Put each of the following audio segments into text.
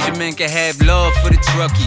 your men can have love for the truckie.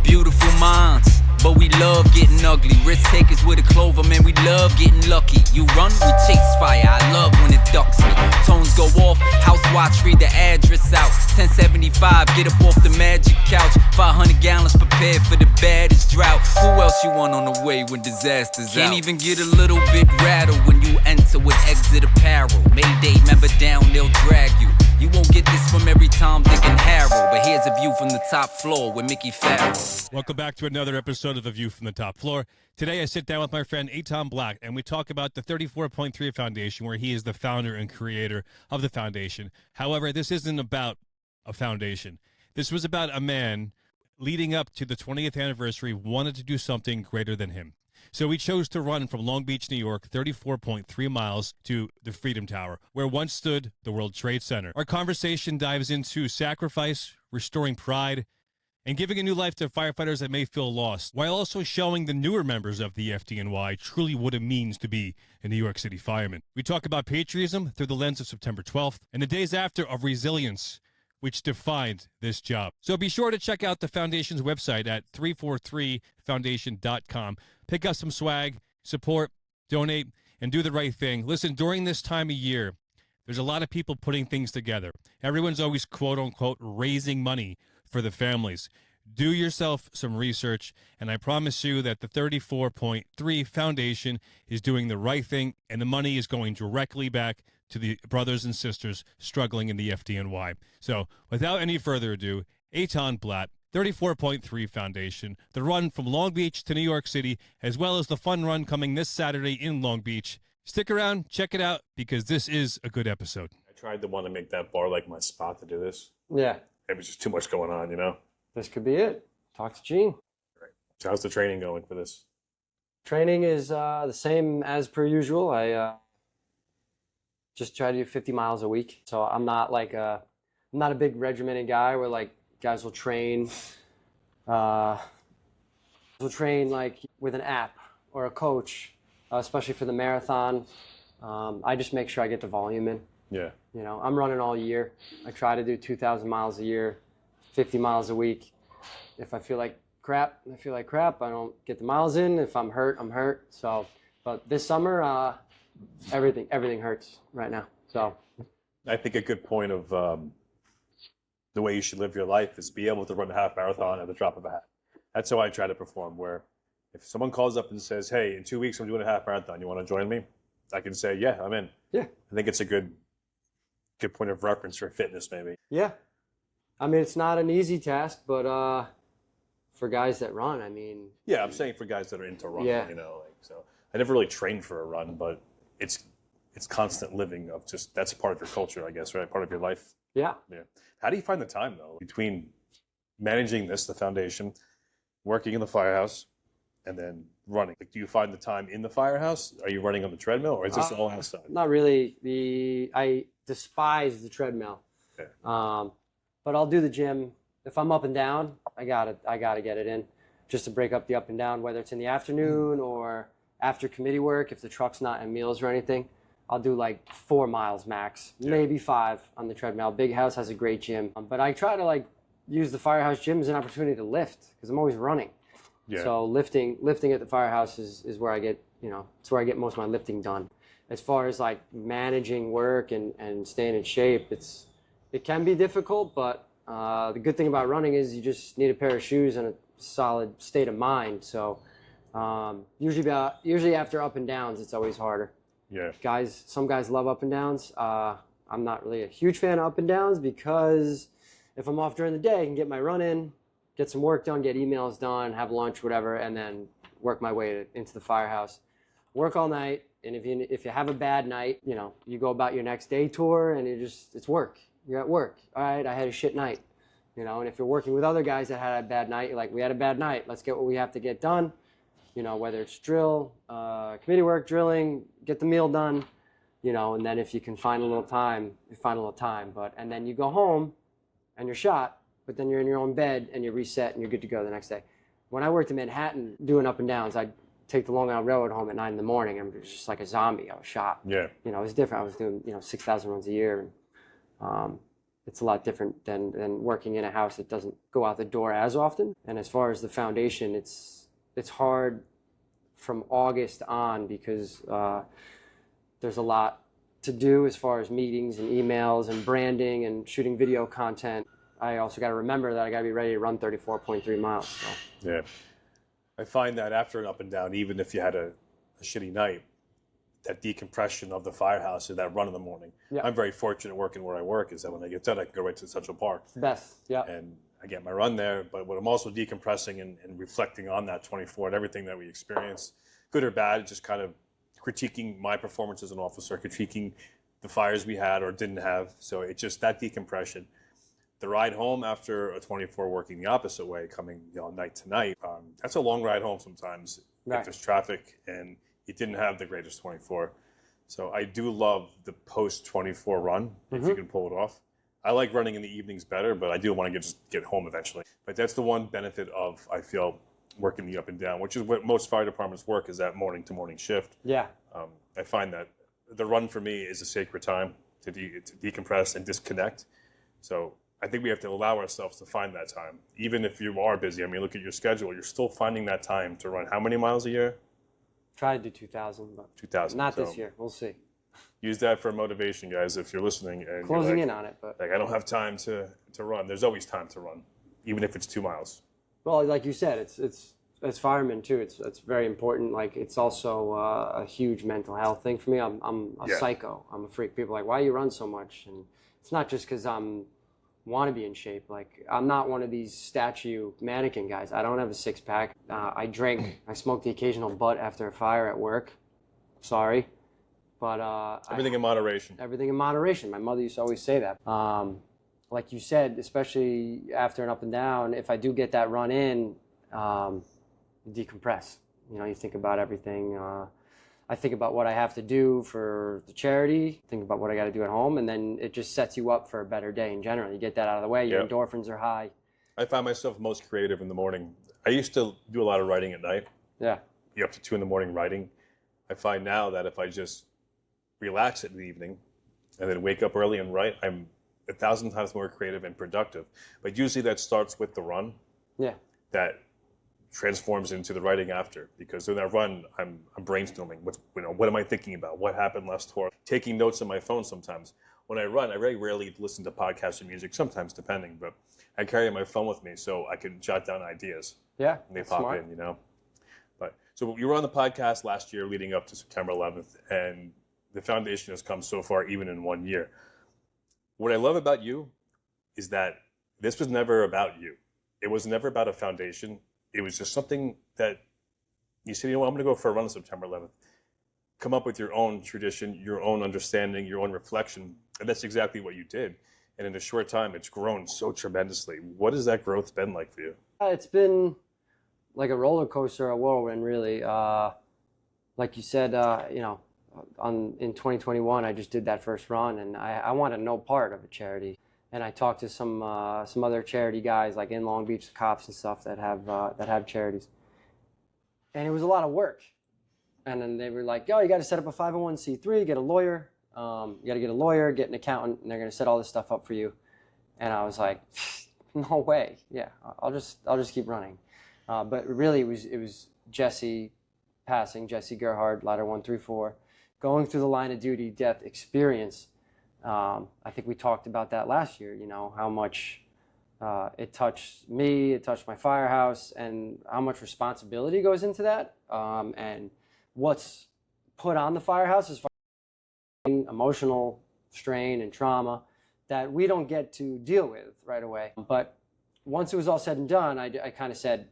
Beautiful minds, but we love getting ugly. Risk takers with a clover, man, we love getting lucky. You run, we chase fire, I love when it ducks me. Tones go off, house watch, read the address out. 1075, get up off the magic couch. 500 gallons prepared for the baddest drought. Who else you want on the way when disaster's out? Can't even get a little bit rattled when you enter with exit apparel. Mayday, member down, they'll drag you. You won't get this from every Tom, Dick, and Harold, but here's a view from the top floor with Mickey Farrell. Welcome back to another episode of A View from the Top Floor. Today I sit down with my friend Etan Blatt, and we talk about the 34.3 Foundation, where he is the founder and creator of the foundation. However, this isn't about a foundation. This was about a man leading up to the 20th anniversary wanted to do something greater than him. So he chose to run from Long Beach, New York, 34.3 miles to the Freedom Tower, where once stood the World Trade Center. Our conversation dives into sacrifice, restoring pride, and giving a new life to firefighters that may feel lost, while also showing the newer members of the FDNY truly what it means to be a New York City fireman. We talk about patriotism through the lens of September 12th and the days after of resilience, which defined this job. So be sure to check out the Foundation's website at 343foundation.com. Pick up some swag, support, donate, and do the right thing. Listen, during this time of year, there's a lot of people putting things together. Everyone's always, quote-unquote, raising money for the families. Do yourself some research, and I promise you that the 34.3 Foundation is doing the right thing, and the money is going directly back to the brothers and sisters struggling in the FDNY. So, without any further ado, Etan Blatt, 34.3 Foundation, the run from Long Beach to New York City, as well as the fun run coming this Saturday in Long Beach. Stick around, check it out, because this is a good episode. I tried to want to make that bar like my spot to do this. Yeah. It was just too much going on, you know? This could be it. Talk to Gene. Right. So how's the training going for this? Training is the same as per usual. I just try to do 50 miles a week. So I'm not like I'm not a big regimented guy where like guys will train like with an app or a coach, especially for the marathon. I just make sure I get the volume in. Yeah. You know, I'm running all year. I try to do 2,000 miles a year, 50 miles a week. If I feel like crap, I feel like crap. I don't get the miles in. If I'm hurt, I'm hurt. So, but this summer, everything hurts right now. So, I think a good point of the way you should live your life is be able to run a half marathon at the drop of a hat. That's how I try to perform, where if someone calls up and says, hey, in 2 weeks I'm doing a half marathon, you want to join me? I can say, yeah, I'm in. Yeah. I think it's a good point of reference for fitness, maybe. Yeah. I mean, it's not an easy task, but for guys that run, I mean. Yeah, I'm saying for guys that are into running, yeah. You know, like, so I never really trained for a run, but it's constant living of just, that's part of your culture, I guess, right? Part of your life. Yeah. Yeah. How do you find the time though, between managing this, the foundation, working in the firehouse, and then running? Like, do you find the time in the firehouse? Are you running on the treadmill, or is this all outside? Not really. I despise the treadmill. Okay. But I'll do the gym. If I'm up and down, I gotta get it in, just to break up the up and down, whether it's in the afternoon or after committee work. If the truck's not in meals or anything, I'll do like 4 miles max, maybe 5 on the treadmill. Big House has a great gym, but I try to like use the firehouse gym as an opportunity to lift, because I'm always running. Yeah. So lifting at the firehouse is where I get, it's where I get most of my lifting done. As far as like managing work and staying in shape, it can be difficult, but the good thing about running is you just need a pair of shoes and a solid state of mind. So usually after up and downs, it's always harder. Yeah. Some guys love up and downs. I'm not really a huge fan of up and downs, because if I'm off during the day, I can get my run in, get some work done, get emails done, have lunch, whatever, and then work my way into the firehouse. Work all night, and if you have a bad night, you go about your next day tour, and it's work. You're at work. All right, I had a shit night. And if you're working with other guys that had a bad night, you're like, we had a bad night. Let's get what we have to get done. Whether it's drill, committee work, drilling, get the meal done, and then if you can find a little time, you find a little time. And then you go home and you're shot, but then you're in your own bed and you're reset and you're good to go the next day. When I worked in Manhattan doing up and downs, I'd take the Long Island Railroad home at 9 in the morning, and it was just like a zombie. I was shot. Yeah. It was different. I was doing, 6,000 runs a year. it's a lot different than working in a house that doesn't go out the door as often. And as far as the foundation, it's hard from August on because there's a lot to do as far as meetings and emails and branding and shooting video content. I also got to remember that I got to be ready to run 34.3 miles. So. Yeah. I find that after an up and down, even if you had a shitty night, that decompression of the firehouse or that run in the morning. Yeah. I'm very fortunate working where I work is that when I get done, I can go right to Central Park. Best, yeah. And I get my run there, but when I'm also decompressing and reflecting on that 24 and everything that we experienced, good or bad, just kind of critiquing my performance as an officer, critiquing the fires we had or didn't have. So it's just that decompression. The ride home after a 24 working the opposite way, coming night to night, that's a long ride home sometimes if there's traffic and you didn't have the greatest 24. So I do love the post-24 run, if you can pull it off. I like running in the evenings better, but I do want to just get home eventually. But that's the one benefit of, I feel, working the up and down, which is what most fire departments work, is that morning to morning shift. Yeah. I find that the run for me is a sacred time to decompress and disconnect. So I think we have to allow ourselves to find that time. Even if you are busy, I mean, look at your schedule, you're still finding that time to run how many miles a year? Try to do 2,000, but 2,000. Not this year. We'll see. Use that for motivation, guys, if you're listening. And closing in on it. But I don't have time to run. There's always time to run, even if it's 2 miles. Well, like you said, it's as firemen too. It's very important. Like it's also a huge mental health thing for me. I'm a psycho. I'm a freak. People are like, why you run so much? And it's not just because want to be in shape. Like I'm not one of these statue mannequin guys. I don't have a six-pack. I drink. I smoke the occasional butt after a fire at work. Sorry, but everything in moderation. Everything in moderation. My mother used to always say that. Like you said, especially after an up and down, if I do get that run in, decompress. You think about everything. I think about what I have to do for the charity, think about what I got to do at home, and then it just sets you up for a better day in general. You get that out of the way, your endorphins are high. I find myself most creative in the morning. I used to do a lot of writing at night. Yeah. Be up to 2 a.m. writing. I find now that if I just relax in the evening and then wake up early and write, I'm 1,000 times more creative and productive. But usually that starts with the run. Yeah. That transforms into the writing after, because in that run I'm brainstorming what am I thinking about, what happened last tour, taking notes on my phone. Sometimes when I run, I very rarely listen to podcasts or music, sometimes depending, but I carry my phone with me so I can jot down ideas. Yeah, and they pop smart. In. But so you were on the podcast last year leading up to September 11th, and the foundation has come so far even in 1 year. What I love about you is that this was never about you. It was never about a foundation. It was just something that you said, I'm going to go for a run on September 11th. Come up with your own tradition, your own understanding, your own reflection. And that's exactly what you did. And in a short time, it's grown so tremendously. What has that growth been like for you? It's been like a roller coaster, a whirlwind, really. Like you said, in 2021, I just did that first run, and I wanted no part of a charity. And I talked to some other charity guys, like in Long Beach, the cops and stuff that have charities. And it was a lot of work. And then they were like, "Yo, you got to set up a 501c3, get a lawyer. You got to get a lawyer, get an accountant, and they're going to set all this stuff up for you." And I was like, "No way. Yeah, I'll just keep running." But really, it was Jesse passing, Jesse Gerhard, ladder 134, going through the line of duty death experience. I think we talked about that last year, how much it touched me, it touched my firehouse, and how much responsibility goes into that, and what's put on the firehouse is emotional strain and trauma that we don't get to deal with right away. But once it was all said and done, I kind of said,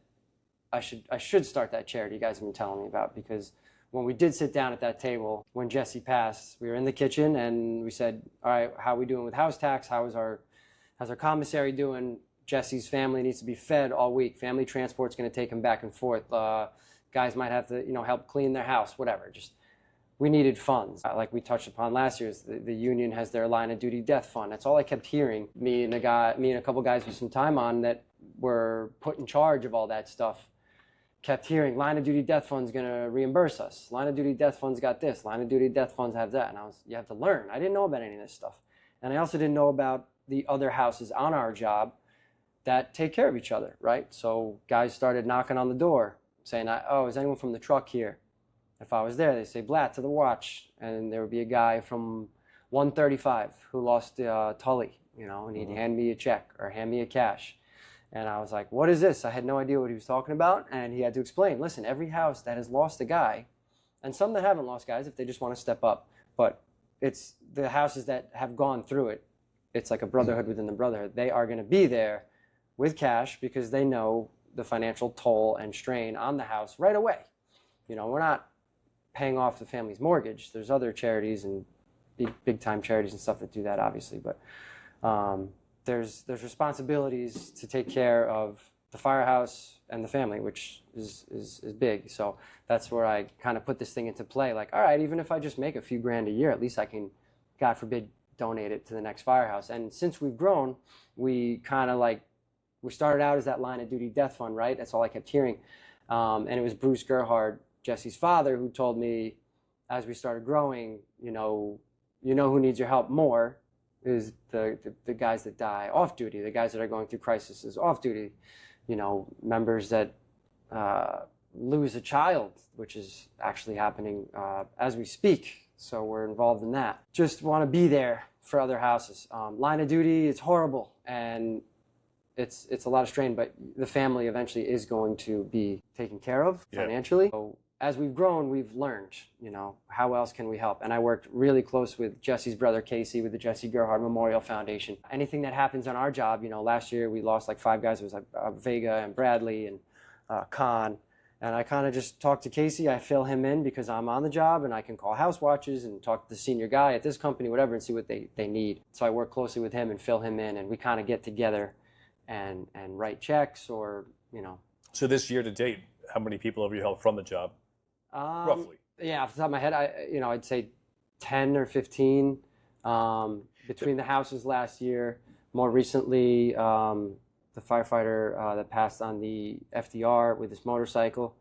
I should start that charity you guys have been telling me about, because when we did sit down at that table, when Jesse passed, we were in the kitchen and we said, all right, how are we doing with house tax? How's our commissary doing? Jesse's family needs to be fed all week. Family transport's going to take him back and forth. Guys might have to, help clean their house, whatever. Just, we needed funds. Like we touched upon last year, the union has their line of duty death fund. That's all I kept hearing. Me and a couple guys with some time on that were put in charge of all that stuff kept hearing, line of duty death fund's going to reimburse us. Line of duty death fund's got this. Line of duty death funds have that. And you have to learn. I didn't know about any of this stuff. And I also didn't know about the other houses on our job that take care of each other, right? So guys started knocking on the door saying, oh, is anyone from the truck here? If I was there, they'd say, Blatt to the watch. And there would be a guy from 135 who lost Tully, you know, and he'd hand me a check or hand me a cash. And I was like, what is this? I had no idea what he was talking about. And he had to explain, listen, every house that has lost a guy, and some that haven't lost guys if they just want to step up, but it's the houses that have gone through it. It's like a brotherhood within the brotherhood. They are going to be there with cash because they know the financial toll and strain on the house right away. You know, we're not paying off the family's mortgage. There's other charities and big time charities and stuff that do that, obviously, but there's responsibilities to take care of the firehouse and the family, which is big. So that's where I kind of put this thing into play. Like, all right, even if I just make a few grand a year, at least I can, God forbid, donate it to the next firehouse. And since we've grown, we kind of like, we started out as that line of duty death fund, right? That's all I kept hearing. And it was Bruce Gerhard, Jesse's father, who told me as we started growing, you know who needs your help more is the guys that die off duty, the guys that are going through crises off duty, you know, members that lose a child, which is actually happening as we speak. So we're involved in that. Just want to be there for other houses. Line of duty, it's horrible and it's a lot of strain, but the family eventually is going to be taken care of financially. So as we've grown, we've learned, you know, how else can we help? And I worked really close with Jesse's brother, Casey, with the Jesse Gerhard Memorial Foundation. Anything that happens on our job, you know, last year we lost like 5 guys. It was like Vega and Bradley and Khan. And I kind of just talk to Casey. I fill him in because I'm on the job and I can call house watches and talk to the senior guy at this company, whatever, and see what they need. So I work closely with him and fill him in, and we kind of get together and write checks or, you know. So this year to date, how many people have you helped from the job? Roughly. Yeah, off the top of my head, I'd say 10 or 15 between the houses last year. More recently, the firefighter that passed on the FDR with his motorcycle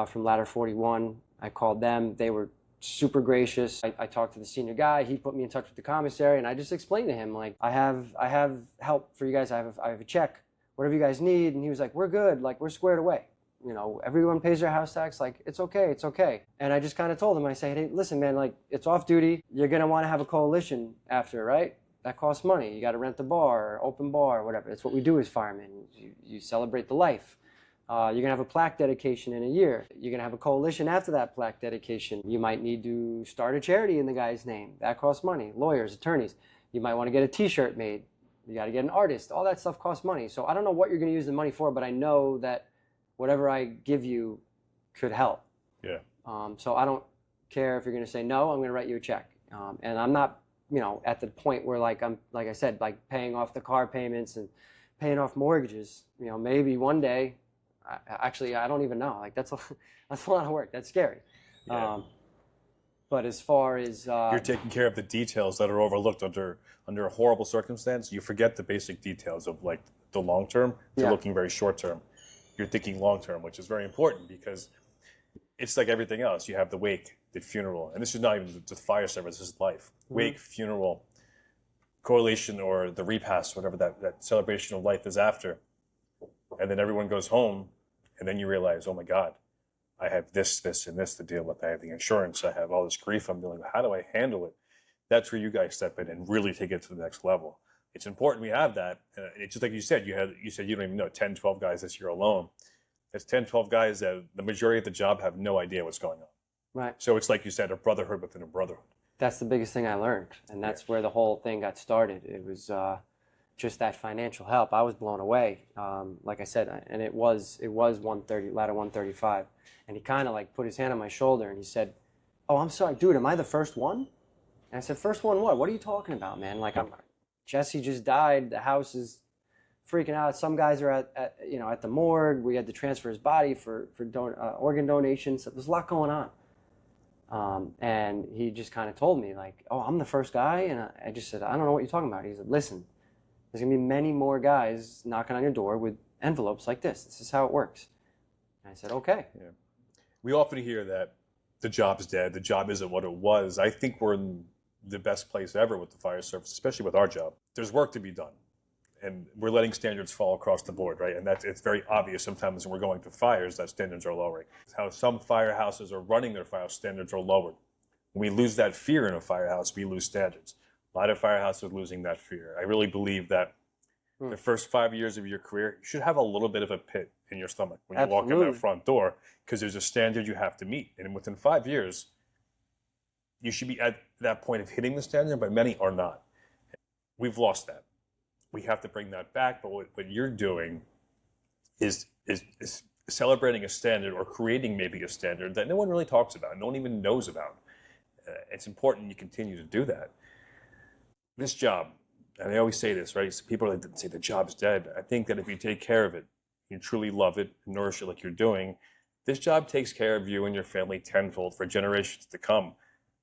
from Ladder 41. I called them. They were super gracious. I talked to the senior guy. He put me in touch with the commissary, and I just explained to him, like, I have help for you guys. I have a check. Whatever you guys need. And he was like, we're good. Like, we're squared away. You know, everyone pays their house tax. Like, it's okay. It's okay. And I just kind of told him, I say, hey, listen, man, like, it's off duty. You're going to want to have a coalition after, right? That costs money. You got to rent the bar, or open bar, or whatever. That's what we do as firemen. You celebrate the life. You're going to have a plaque dedication in a year. You're going to have a coalition after that plaque dedication. You might need to start a charity in the guy's name. That costs money. Lawyers, attorneys. You might want to get a T-shirt made. You got to get an artist. All that stuff costs money. So I don't know what you're going to use the money for, but I know that whatever I give you could help. Yeah. So I don't care if you're going to say no. I'm going to write you a check. And I'm not, you know, at the point where, like, I'm, like I said, like paying off the car payments and paying off mortgages. You know, maybe one day. Actually, I don't even know. Like, that's a lot of work. That's scary. Yeah. But as far as you're taking care of the details that are overlooked under a horrible circumstance, you forget the basic details of, like, the long term. You're looking very short term. You're thinking long term, which is very important because it's like everything else. You have the wake, the funeral, and this is not even the fire service. This is life. Wake, funeral, correlation, or the repast, whatever that celebration of life is after. And then everyone goes home, and then you realize, oh my God, I have this, and this to deal with. I have the insurance. I have all this grief I'm dealing with. How do I handle it? That's where you guys step in and really take it to the next level. It's important we have that. It's just like you said, you said you don't even know, 10, 12 guys this year alone. It's 10, 12 guys that the majority of the job have no idea what's going on. Right. So it's like you said, a brotherhood within a brotherhood. That's the biggest thing I learned. And that's where the whole thing got started. It was just that financial help. I was blown away. Like I said, and it was 130, ladder 135. And he kind of like put his hand on my shoulder and he said, oh, I'm sorry, dude, am I the first one? And I said, first one what? What are you talking about, man? Like, Jesse just died. The house is freaking out. Some guys are at the morgue. We had to transfer his body for organ donations. So there's a lot going on. And he just kind of told me, like, oh, I'm the first guy. And I just said, I don't know what you're talking about. He said, listen, there's going to be many more guys knocking on your door with envelopes like this. This is how it works. And I said, okay. Yeah. We often hear that the job's dead. The job isn't what it was. I think we're in the best place ever with the fire service, especially with our job. there's work to be done. And we're letting standards fall across the board, right? And it's very obvious sometimes when we're going to fires that standards are lowering. How some firehouses are running their fire standards are lowered. When we lose that fear in a firehouse, we lose standards. A lot of firehouses are losing that fear. I really believe that the first 5 years of your career, you should have a little bit of a pit in your stomach when you walk in that front door, because there's a standard you have to meet. And within 5 years, you should be at that point of hitting the standard, but many are not. We've lost that. We have to bring that back. But what you're doing is celebrating a standard, or creating maybe a standard that no one really talks about, no one even knows about. It's important you continue to do that. This job, and I always say this, right? People say the job's dead. I think that if you take care of it, you truly love it, nourish it like you're doing, this job takes care of you and your family tenfold for generations to come.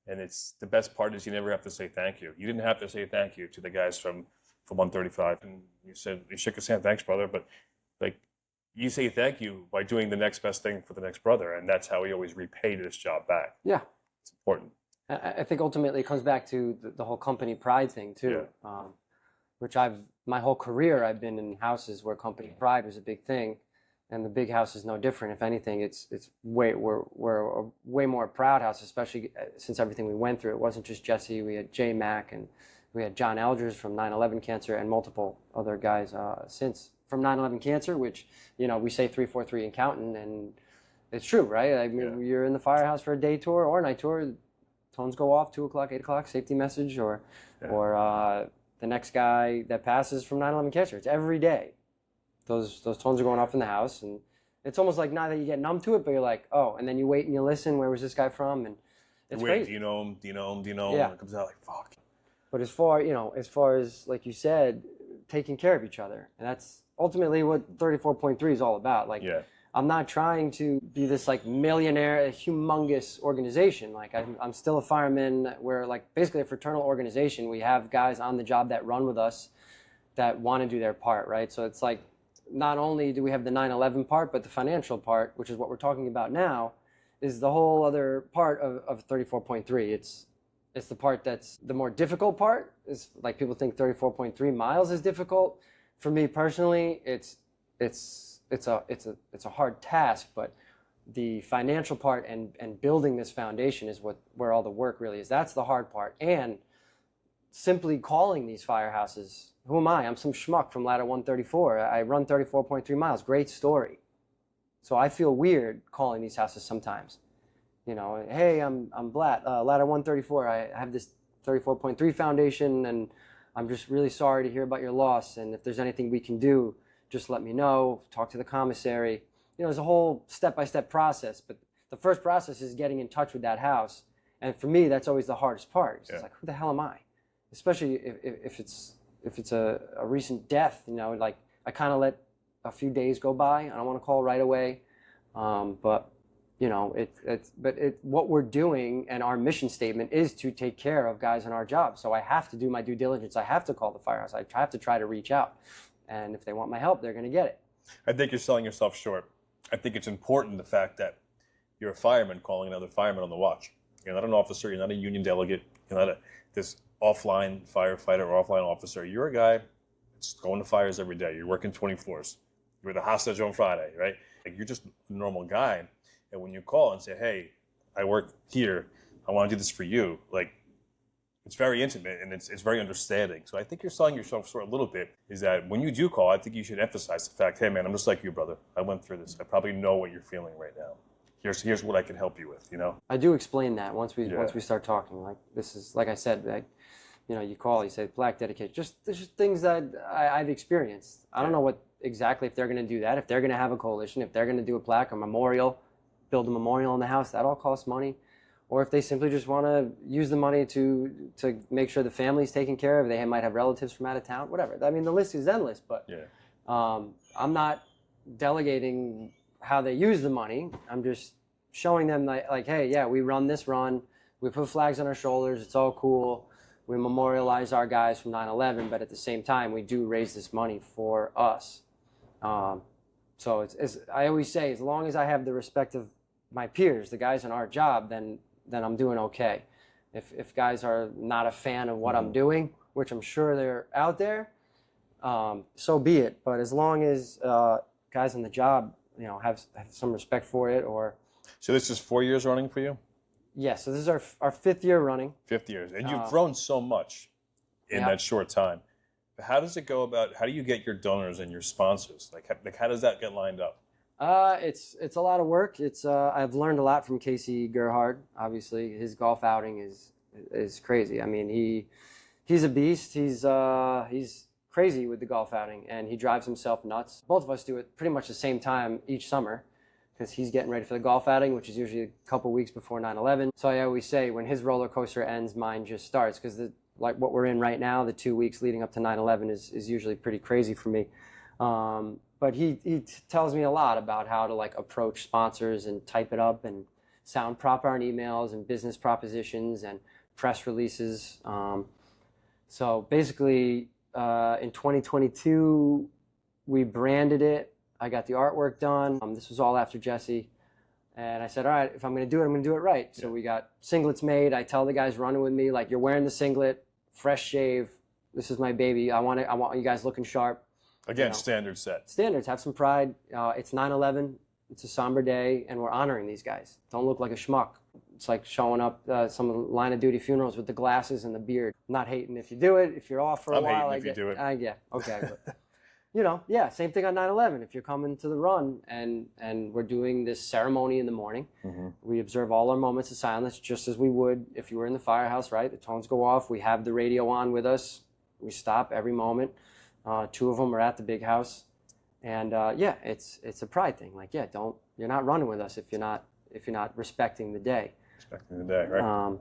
And it's the best part is you never have to say thank you. You didn't have to say thank you to the guys from 135, and you shook his hand, thanks, brother. But like, you say thank you by doing the next best thing for the next brother, and that's how we always repay this job back. Yeah, it's important. I think ultimately it comes back to the whole company pride thing too, which my whole career I've been in houses where company pride was a big thing, and the big house is no different. If anything, we're a way more proud house, especially since everything we went through. It wasn't just Jesse. We had J Mac, and we had John Eldridge from 9/11 cancer, and multiple other guys since from 9/11 cancer, which, you know, we say 343 and counting, and it's true, right? I mean, you're in the firehouse for a day tour or a night tour, tones go off, 2 o'clock, 8 o'clock, safety message, or the next guy that passes from 9/11 cancer. It's every day. Those tones are going off in the house, and it's almost like not that you get numb to it, but you're like, oh, and then you wait and you listen. Where was this guy from? And it's crazy. Do you know him? Do you know him? Do you know him? Yeah. And it comes out like, fuck. But as far as like you said, taking care of each other, and that's ultimately what 34.3 is all about. Like, I'm not trying to be this like millionaire, humongous organization. Like, I'm still a fireman. We're like basically a fraternal organization. We have guys on the job that run with us that want to do their part, right? So it's like, not only do we have the 9/11 part, but the financial part, which is what we're talking about now, is the whole other part of 34.3. It's the part that's the more difficult part. Is like, people think 34.3 miles is difficult. For me personally, it's a hard task, but the financial part and building this foundation is where all the work really is. That's the hard part. And simply calling these firehouses, who am I? I'm some schmuck from ladder 134. I run 34.3 miles. Great story. So I feel weird calling these houses sometimes. You know, hey, I'm Blatt, ladder 134. I have this 34.3 foundation, and I'm just really sorry to hear about your loss. And if there's anything we can do, just let me know. Talk to the commissary. You know, there's a whole step-by-step process. But the first process is getting in touch with that house. And for me, that's always the hardest part. It's like, who the hell am I? Especially if it's a recent death. You know, like, I kind of let a few days go by. I don't want to call right away. But you know, what we're doing, and our mission statement is to take care of guys in our job. So I have to do my due diligence. I have to call the firehouse. I have to try to reach out. And if they want my help, they're going to get it. I think you're selling yourself short. I think it's important, the fact that you're a fireman calling another fireman on the watch. You're not an officer. You're not a union delegate. You're not this offline firefighter or offline officer. You're a guy that's going to fires every day. You're working 24s. You're the hostage on Friday, right? Like, you're just a normal guy. And when you call and say, hey, I work here, I want to do this for you, like, it's very intimate and it's very understanding. So I think you're selling yourself short a little bit, is that when you do call, I think you should emphasize the fact, hey, man, I'm just like you, brother. I went through this. I probably know what you're feeling right now. Here's what I can help you with, you know? I do explain that once we start talking. Like, this is, like I said, like, you know, you call, you say black dedication. There's just things that I've experienced. I don't know what exactly, if they're going to do that, if they're going to have a coalition, if they're going to do a plaque, a memorial, build a memorial in the house, that all costs money. Or if they simply just want to use the money to make sure the family's taken care of. They might have relatives from out of town, whatever. I mean, the list is endless, but I'm not delegating how they use the money. I'm just showing them, like, hey, yeah, we run this run. We put flags on our shoulders. It's all cool. We memorialize our guys from 9/11, but at the same time, we do raise this money for us. So it's I always say, as long as I have the respect of my peers, the guys in our job, then I'm doing okay. If guys are not a fan of what I'm doing, which I'm sure they're out there, so be it. But as long as guys on the job, have some respect for it, or. So this is 4 years running for you? Yeah, so this is our 5th year running. 5th years. And you've grown so much in that short time. But how does it go about, how do you get your donors and your sponsors? Like how does that get lined up? It's a lot of work. I've learned a lot from Casey Gerhard. Obviously, his golf outing is crazy. I mean, he's a beast. He's crazy with the golf outing, and he drives himself nuts. Both of us do it pretty much the same time each summer, because he's getting ready for the golf outing, which is usually a couple weeks before 9/11. So I always say, when his roller coaster ends, mine just starts, because like what we're in right now, the 2 weeks leading up to 9/11 is usually pretty crazy for me. But he tells me a lot about how to like approach sponsors and type it up and sound proper on emails and business propositions and press releases. So basically, in 2022, we branded it. I got the artwork done. This was all after Jesse. And I said, all right, if I'm going to do it, I'm going to do it right. So we got singlets made. I tell the guys running with me, like, you're wearing the singlet, fresh shave. This is my baby. I want you guys looking sharp. Again, standard set. Standards. Have some pride. It's 9/11. It's a somber day, and we're honoring these guys. Don't look like a schmuck. It's like showing up some of the line of duty funerals with the glasses and the beard. I'm not hating if you do it. If you're off for a while, I'm hating if you do it. Yeah, okay. But, same thing on 9/11. If you're coming to the run and we're doing this ceremony in the morning, we observe all our moments of silence just as we would if you were in the firehouse, right? The tones go off. We have the radio on with us. We stop every moment. 2 of them are at the big house. And it's a pride thing. Like, you're not running with us if you're not respecting the day. Respecting the day, right?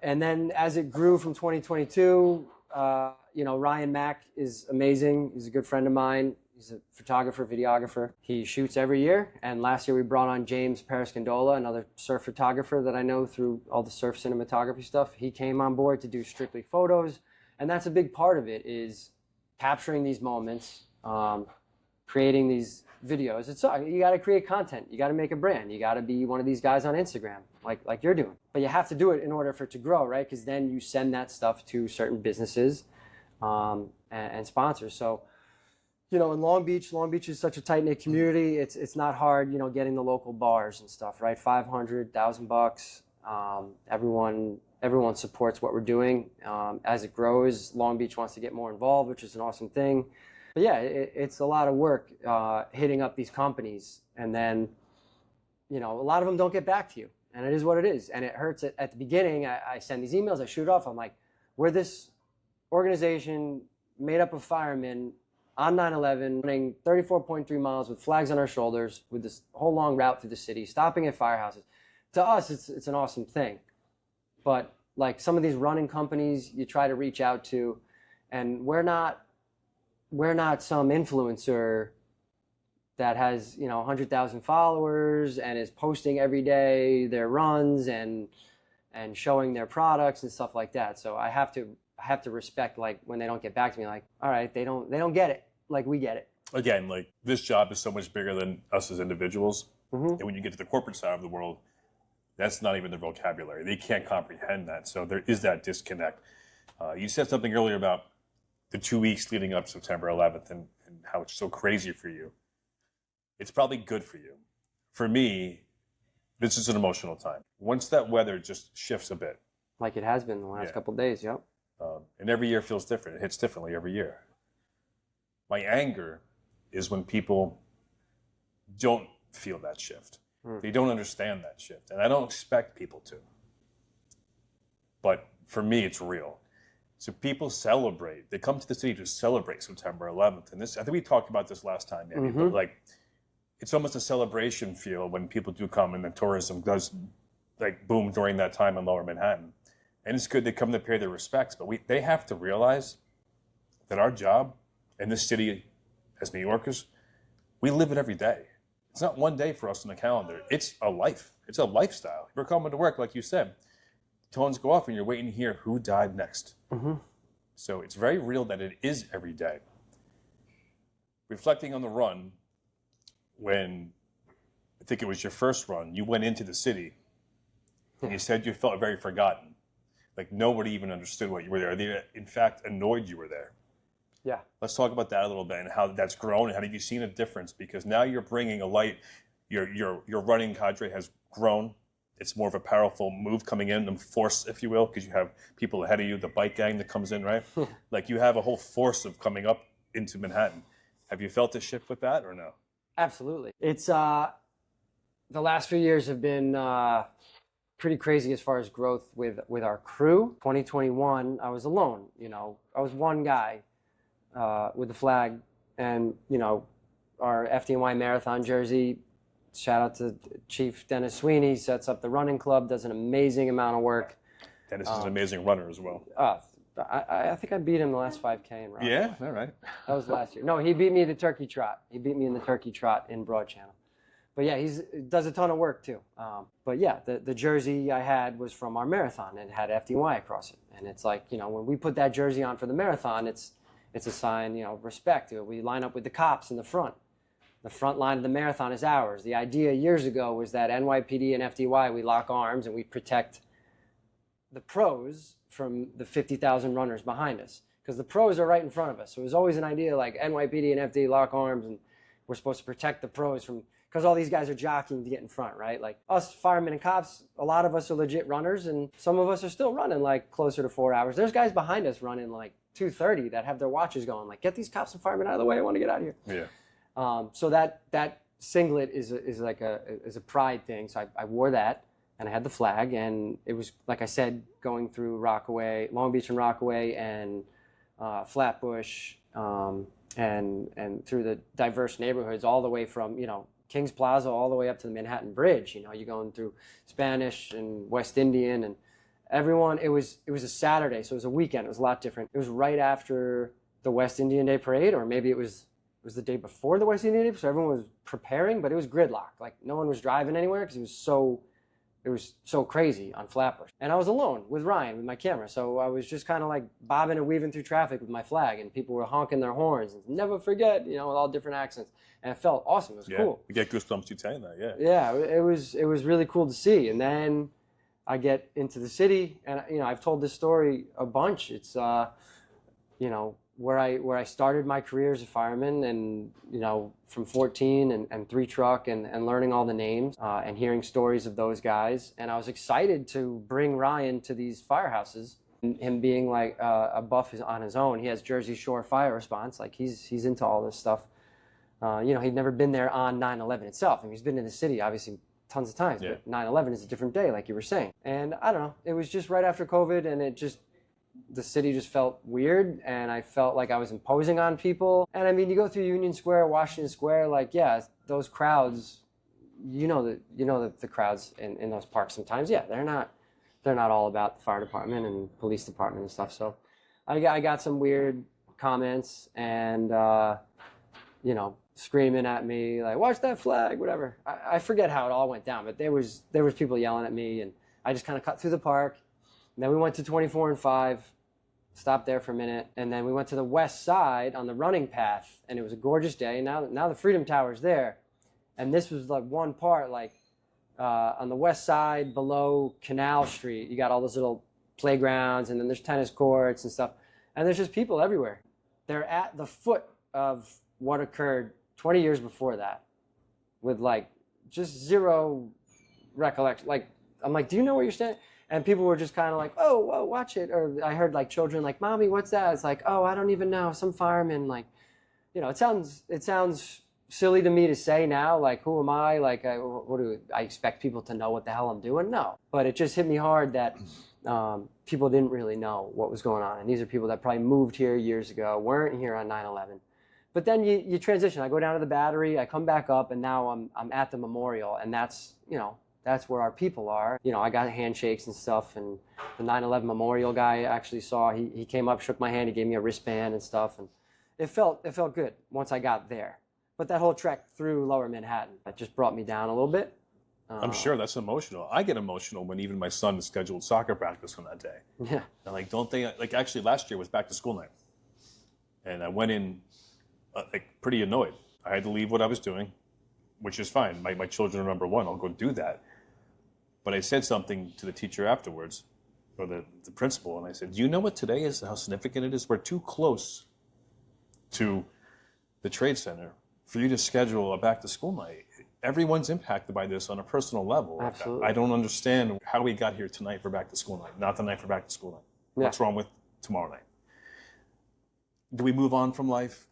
And then as it grew from 2022, Ryan Mack is amazing. He's a good friend of mine. He's a photographer, videographer. He shoots every year. And last year we brought on James Periscandola, another surf photographer that I know through all the surf cinematography stuff. He came on board to do strictly photos. And that's a big part of it, is capturing these moments, creating these videos. You got to create content. You got to make a brand. You got to be one of these guys on Instagram, like you're doing. But you have to do it in order for it to grow, right? Because then you send that stuff to certain businesses and sponsors. So, in Long Beach is such a tight-knit community. It's not hard, getting the local bars and stuff, right? $500, $1,000. Everyone supports what we're doing. As it grows, Long Beach wants to get more involved, which is an awesome thing. But yeah, it's a lot of work hitting up these companies. And then, a lot of them don't get back to you. And it is what it is. And it hurts at the beginning. I send these emails, I shoot off. I'm like, we're this organization made up of firemen on 9/11, running 34.3 miles with flags on our shoulders, with this whole long route through the city, stopping at firehouses. To us, it's an awesome thing. But like some of these running companies you try to reach out to, and we're not some influencer that has 100,000 followers and is posting every day their runs and showing their products and stuff like that. So I have to respect, like, when they don't get back to me, like, all right, they don't get it like we get it. Again, like, this job is so much bigger than us as individuals. And when you get to the corporate side of the world, that's not even their vocabulary. They can't comprehend that. So there is that disconnect. You said something earlier about the 2 weeks leading up to September 11th and how it's so crazy for you. It's probably good for you. For me, this is an emotional time. Once that weather just shifts a bit. Like it has been the last couple of days, yep. And every year feels different. It hits differently every year. My anger is when people don't feel that shift. They don't understand that shift. And I don't expect people to. But for me, it's real. So people celebrate. They come to the city to celebrate September 11th. And this, I think we talked about this last time, Andy, but like, it's almost a celebration feel when people do come, and the tourism does like boom during that time in Lower Manhattan. And it's good they come to pay their respects, but they have to realize that our job in this city as New Yorkers, we live it every day. It's not one day for us on the calendar. It's a life. It's a lifestyle. We're coming to work, like you said. Tones go off and you're waiting to hear who died next. So it's very real that it is every day. Reflecting on the run, when I think it was your first run, you went into the city and you said you felt very forgotten. Like nobody even understood what you were there. They, in fact, annoyed you were there. Yeah. Let's talk about that a little bit and how that's grown and how have you seen a difference? Because now you're bringing a light. Your running cadre has grown. It's more of a powerful move coming in, and force, if you will, because you have people ahead of you, the bike gang that comes in, right? Like you have a whole force of coming up into Manhattan. Have you felt a shift with that or no? Absolutely. It's the last few years have been pretty crazy as far as growth with our crew. 2021, I was alone. You know, I was one guy with the flag, and you know, our FDNY marathon jersey. Shout out to Chief Dennis Sweeney, sets up the running club, does an amazing amount of work. Dennis is an amazing runner as well. I think I beat him the last 5K in Rock. Yeah, all right. That was last year. No, he beat me the turkey trot. He beat me in the turkey trot in Broad Channel. But yeah, he does a ton of work too. But yeah, the jersey I had was from our marathon and it had FDNY across it. And it's like, you know, when we put that jersey on for the marathon, it's a sign, you know, of respect. We line up with the cops in the front. The front line of the marathon is ours. The idea years ago was that NYPD and FDY, we lock arms and we protect the pros from the 50,000 runners behind us. Because the pros are right in front of us. So it was always an idea like NYPD and FD lock arms and we're supposed to protect the pros from, because all these guys are jockeying to get in front, right? Like us firemen and cops, a lot of us are legit runners and some of us are still running like closer to 4 hours. There's guys behind us running like 2:30 that have their watches going like, get these cops and firemen out of the way, I want to get out of here. Yeah. So that singlet is like a pride thing. So I wore that and I had the flag and it was, like I said, going through Rockaway, Long Beach and Rockaway and Flatbush and through the diverse neighborhoods all the way from, you know, Kings Plaza all the way up to the Manhattan Bridge. You know, you're going through Spanish and West Indian and everyone. It was a Saturday, so it was a weekend. It was a lot different. It was right after the West Indian Day Parade, or maybe it was the day before the West Indian Day, so everyone was preparing, but it was gridlock. Like no one was driving anywhere because it was so crazy on Flatbush. And I was alone with Ryan, with my camera. So I was just kind of like bobbing and weaving through traffic with my flag and people were honking their horns and never forget, you know, with all different accents. And it felt awesome. It was cool. You get goosebumps you saying that, yeah. Yeah, it was really cool to see. And then I get into the city and, you know, I've told this story a bunch. It's, you know, where I started my career as a fireman and, you know, from 14 and 3 truck and learning all the names and hearing stories of those guys. And I was excited to bring Ryan to these firehouses. And him being like a buff on his own, he has Jersey Shore fire response. Like he's into all this stuff. You know, he'd never been there on 9/11 itself. I mean, he's been in the city, obviously, tons of times. Yeah. But 9/11 is a different day, like you were saying. And I don't know, it was just right after COVID and the city just felt weird and I felt like I was imposing on people. And I mean, you go through Union Square, Washington Square, like, yeah, those crowds, you know the crowds in those parks sometimes, yeah, they're not all about the fire department and police department and stuff. So I got some weird comments and, you know, screaming at me, like, watch that flag, whatever. I forget how it all went down, but there was people yelling at me and I just kind of cut through the park. And then we went to 24 and 5, stopped there for a minute, and then we went to the west side on the running path, and it was a gorgeous day. Now the Freedom Tower's there, and this was like one part, like on the west side below Canal Street, you got all those little playgrounds, and then there's tennis courts and stuff, and there's just people everywhere. They're at the foot of what occurred 20 years before that, with like just zero recollection. Like I'm like, do you know where you're standing? And people were just kind of like, oh, whoa, watch it. Or I heard like children like, Mommy, what's that? It's like, oh, I don't even know. Some fireman, like, you know, it sounds silly to me to say now. Like, who am I? Like, I expect people to know what the hell I'm doing? No. But it just hit me hard that people didn't really know what was going on. And these are people that probably moved here years ago, weren't here on 9/11. But then you transition. I go down to the Battery, I come back up, and now I'm at the memorial. And that's, you know, that's where our people are. You know, I got handshakes and stuff, and the 9/11 memorial guy I actually saw, he came up, shook my hand, he gave me a wristband and stuff, and it felt good once I got there. But that whole trek through Lower Manhattan, that just brought me down a little bit. I'm sure that's emotional. I get emotional when even my son scheduled soccer practice on that day. Yeah. And like, don't they, like actually last year was back to school night. And I went in like pretty annoyed. I had to leave what I was doing, which is fine. My children are number one, I'll go do that. But I said something to the teacher afterwards, or the principal, and I said, do you know what today is, how significant it is? We're too close to the trade center for you to schedule a back to school night. Everyone's impacted by this on a personal level. Absolutely. I don't understand how we got here tonight for back to school night, not the night for back to school night. Yeah. What's wrong with tomorrow night? Do we move on from life?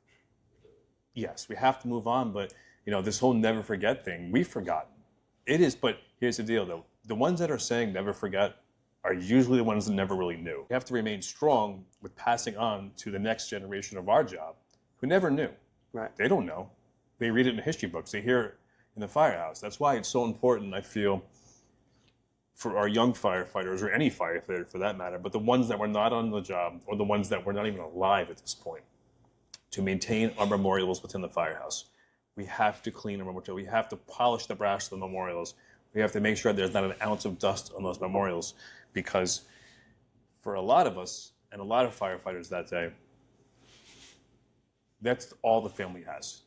Yes, we have to move on, but this whole never forget thing, we've forgotten. It is, but here's the deal though. The ones that are saying never forget are usually the ones that never really knew. We have to remain strong with passing on to the next generation of our job who never knew. Right. They don't know. They read it in history books. They hear it in the firehouse. That's why it's so important, I feel, for our young firefighters, or any firefighter for that matter, but the ones that were not on the job, or the ones that were not even alive at this point, to maintain our memorials within the firehouse. We have to clean our memorials. We have to polish the brass of the memorials. We have to make sure there's not an ounce of dust on those memorials, because for a lot of us and a lot of firefighters that day, that's all the family has.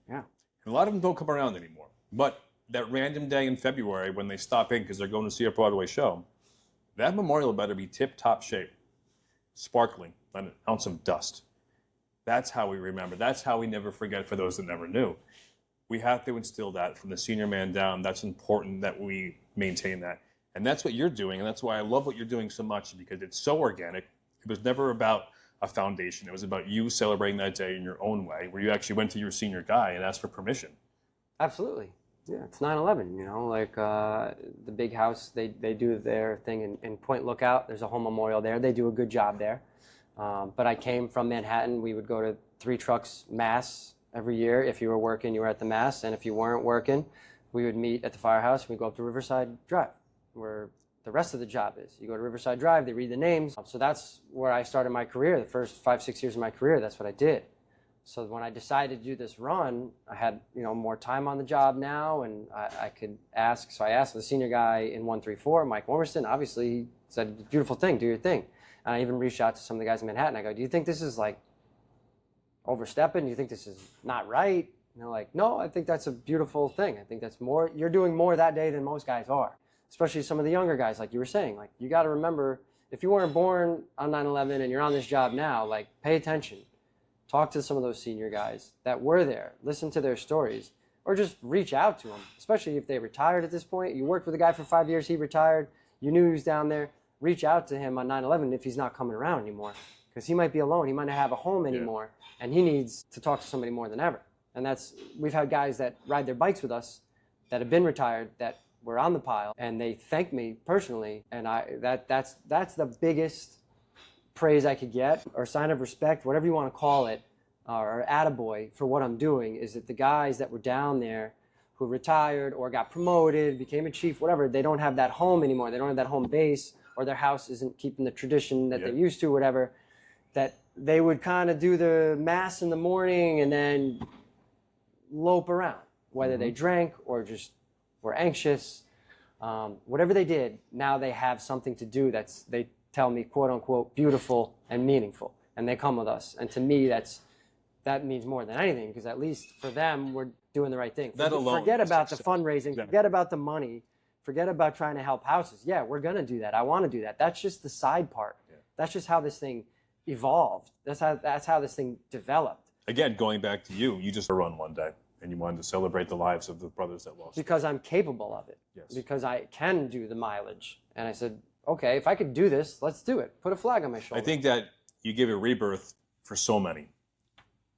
Yeah. And a lot of them don't come around anymore. But that random day in February when they stop in because they're going to see a Broadway show, that memorial better be tip-top shape, sparkling, not an ounce of dust. That's how we remember. That's how we never forget, for those that never knew. We have to instill that from the senior man down. That's important that we maintain that. And that's what you're doing, and that's why I love what you're doing so much, because it's so organic. It was never about a foundation. It was about you celebrating that day in your own way, where you actually went to your senior guy and asked for permission. Absolutely. Yeah, it's 9/11, the big house, they do their thing in Point Lookout. There's a whole memorial there. They do a good job there. But I came from Manhattan. We would go to 3 trucks mass every year. If you were working, you were at the mass. And if you weren't working, we would meet at the firehouse. We'd go up to Riverside Drive, where the rest of the job is. You go to Riverside Drive, they read the names. So that's where I started my career. The first 5-6 years of my career, that's what I did. So when I decided to do this run, I had more time on the job now, and I could ask. So I asked the senior guy in 134, Mike Wormerston. Obviously, he said, beautiful thing, do your thing. And I even reached out to some of the guys in Manhattan. I go, do you think this is like overstepping? Do you think this is not right? And they're like, no, I think that's a beautiful thing. I think that's more, you're doing more that day than most guys are, especially some of the younger guys, like you were saying. Like, you got to remember, if you weren't born on 9/11 and you're on this job now, like, pay attention. Talk to some of those senior guys that were there. Listen to their stories, or just reach out to them, especially if they retired at this point. You worked with a guy for 5 years, he retired, you knew he was down there. Reach out to him on 9/11 if he's not coming around anymore, because he might be alone. He might not have a home anymore, and he needs to talk to somebody more than ever. And we've had guys that ride their bikes with us that have been retired, that were on the pile, and they thank me personally. And that's the biggest praise I could get, or sign of respect, whatever you want to call it, or attaboy for what I'm doing, is that the guys that were down there who retired or got promoted, became a chief, whatever, they don't have that home anymore. They don't have that home base, or their house isn't keeping the tradition that they used to, whatever, that they would kind of do the mass in the morning and then lope around, whether they drank or just were anxious. Whatever they did, now they have something to do they tell me, quote unquote, beautiful and meaningful, and they come with us. And to me, that means more than anything, because at least for them, we're doing the right thing. That alone, forget about the fundraising, Yeah. forget about the money, forget about trying to help houses. Yeah, we're going to do that. I want to do that. That's just the side part. Yeah. That's just how this thing evolved. That's how this thing developed. Again, going back to you just run one day, and you wanted to celebrate the lives of the brothers that lost. Because I'm capable of it. Yes. Because I can do the mileage. And I said, okay, if I could do this, let's do it. Put a flag on my shoulder. I think that you give a rebirth for so many.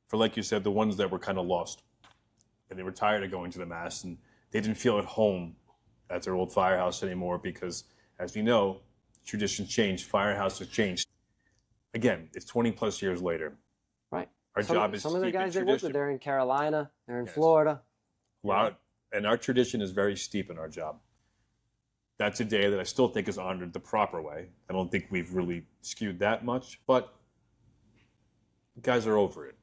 For, like you said, the ones that were kind of lost. And they were tired of going to the mass, and they didn't feel at home at their old firehouse anymore, because, as we know, traditions change, firehouses changed. Again, it's 20 plus years later. Right. Our job is some to of the keep guys it they work with, tradition. they're in Carolina, they're in Yes. Florida. And our tradition is very steep in our job. That's a day that I still think is honored the proper way. I don't think we've really skewed that much, but guys are over it,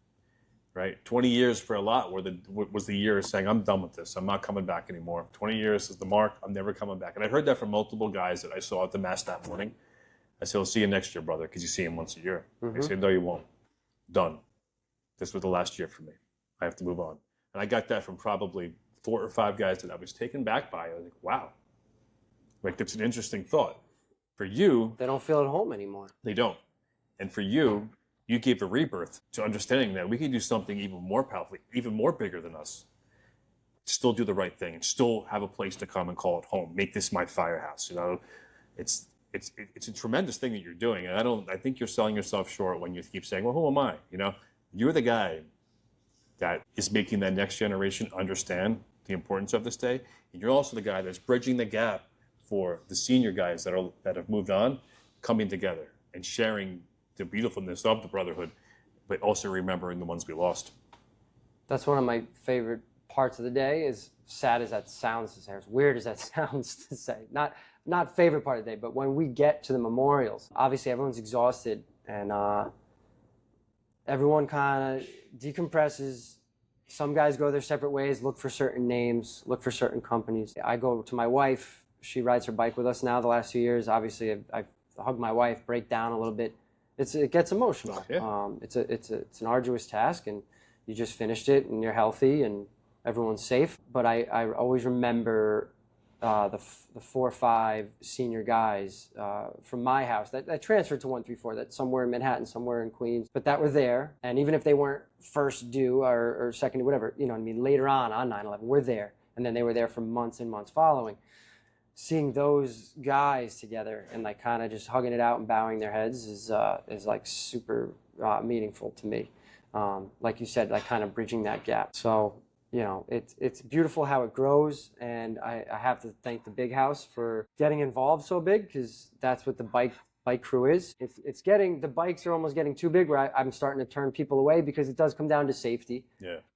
right? 20 years for a lot was the year of saying, I'm done with this. I'm not coming back anymore. 20 years is the mark. I'm never coming back. And I heard that from multiple guys that I saw at the mass that morning. I said, I'll see you next year, brother, because you see him once a year. They said, no, you won't. Done. This was the last year for me. I have to move on. And I got that from probably 4 or 5 guys that I was taken back by. I was like, wow. Like, that's an interesting thought. For you, They don't feel at home anymore. they don't. And for you, you gave a rebirth to understanding that we can do something even more powerful, even more bigger than us. Still do the right thing and still have a place to come and call it home. Make this my firehouse. You know, it's a tremendous thing that you're doing. And I think you're selling yourself short when you keep saying, well, who am I? You know, you're the guy that is making that next generation understand the importance of this day. And you're also the guy that's bridging the gap for the senior guys that have moved on, coming together and sharing the beautifulness of the brotherhood, but also remembering the ones we lost. That's one of my favorite parts of the day, as sad as that sounds to say, as weird as that sounds to say. Not favorite part of the day, but when we get to the memorials, obviously everyone's exhausted and everyone kind of decompresses. Some guys go their separate ways, look for certain names, look for certain companies. I go to my wife. She rides her bike with us now the last few years. Obviously, I've hugged my wife, break down a little bit. It gets emotional. Yeah. It's an arduous task, and you just finished it, and you're healthy, and everyone's safe. But I always remember the 4 or 5 senior guys from my house that transferred to 134, that somewhere in Manhattan, somewhere in Queens, but that were there. And even if they weren't first due or second due, whatever, you know what I mean, later on 9/11, we're there. And then they were there for months and months following. Seeing those guys together and like kind of just hugging it out and bowing their heads is like super meaningful to me. Like you said, like kind of bridging that gap. So, you know, it's beautiful how it grows, and I have to thank the Big House for getting involved so big, because that's what the bike crew is. The bikes are almost getting too big, where I'm starting to turn people away, because it does come down to safety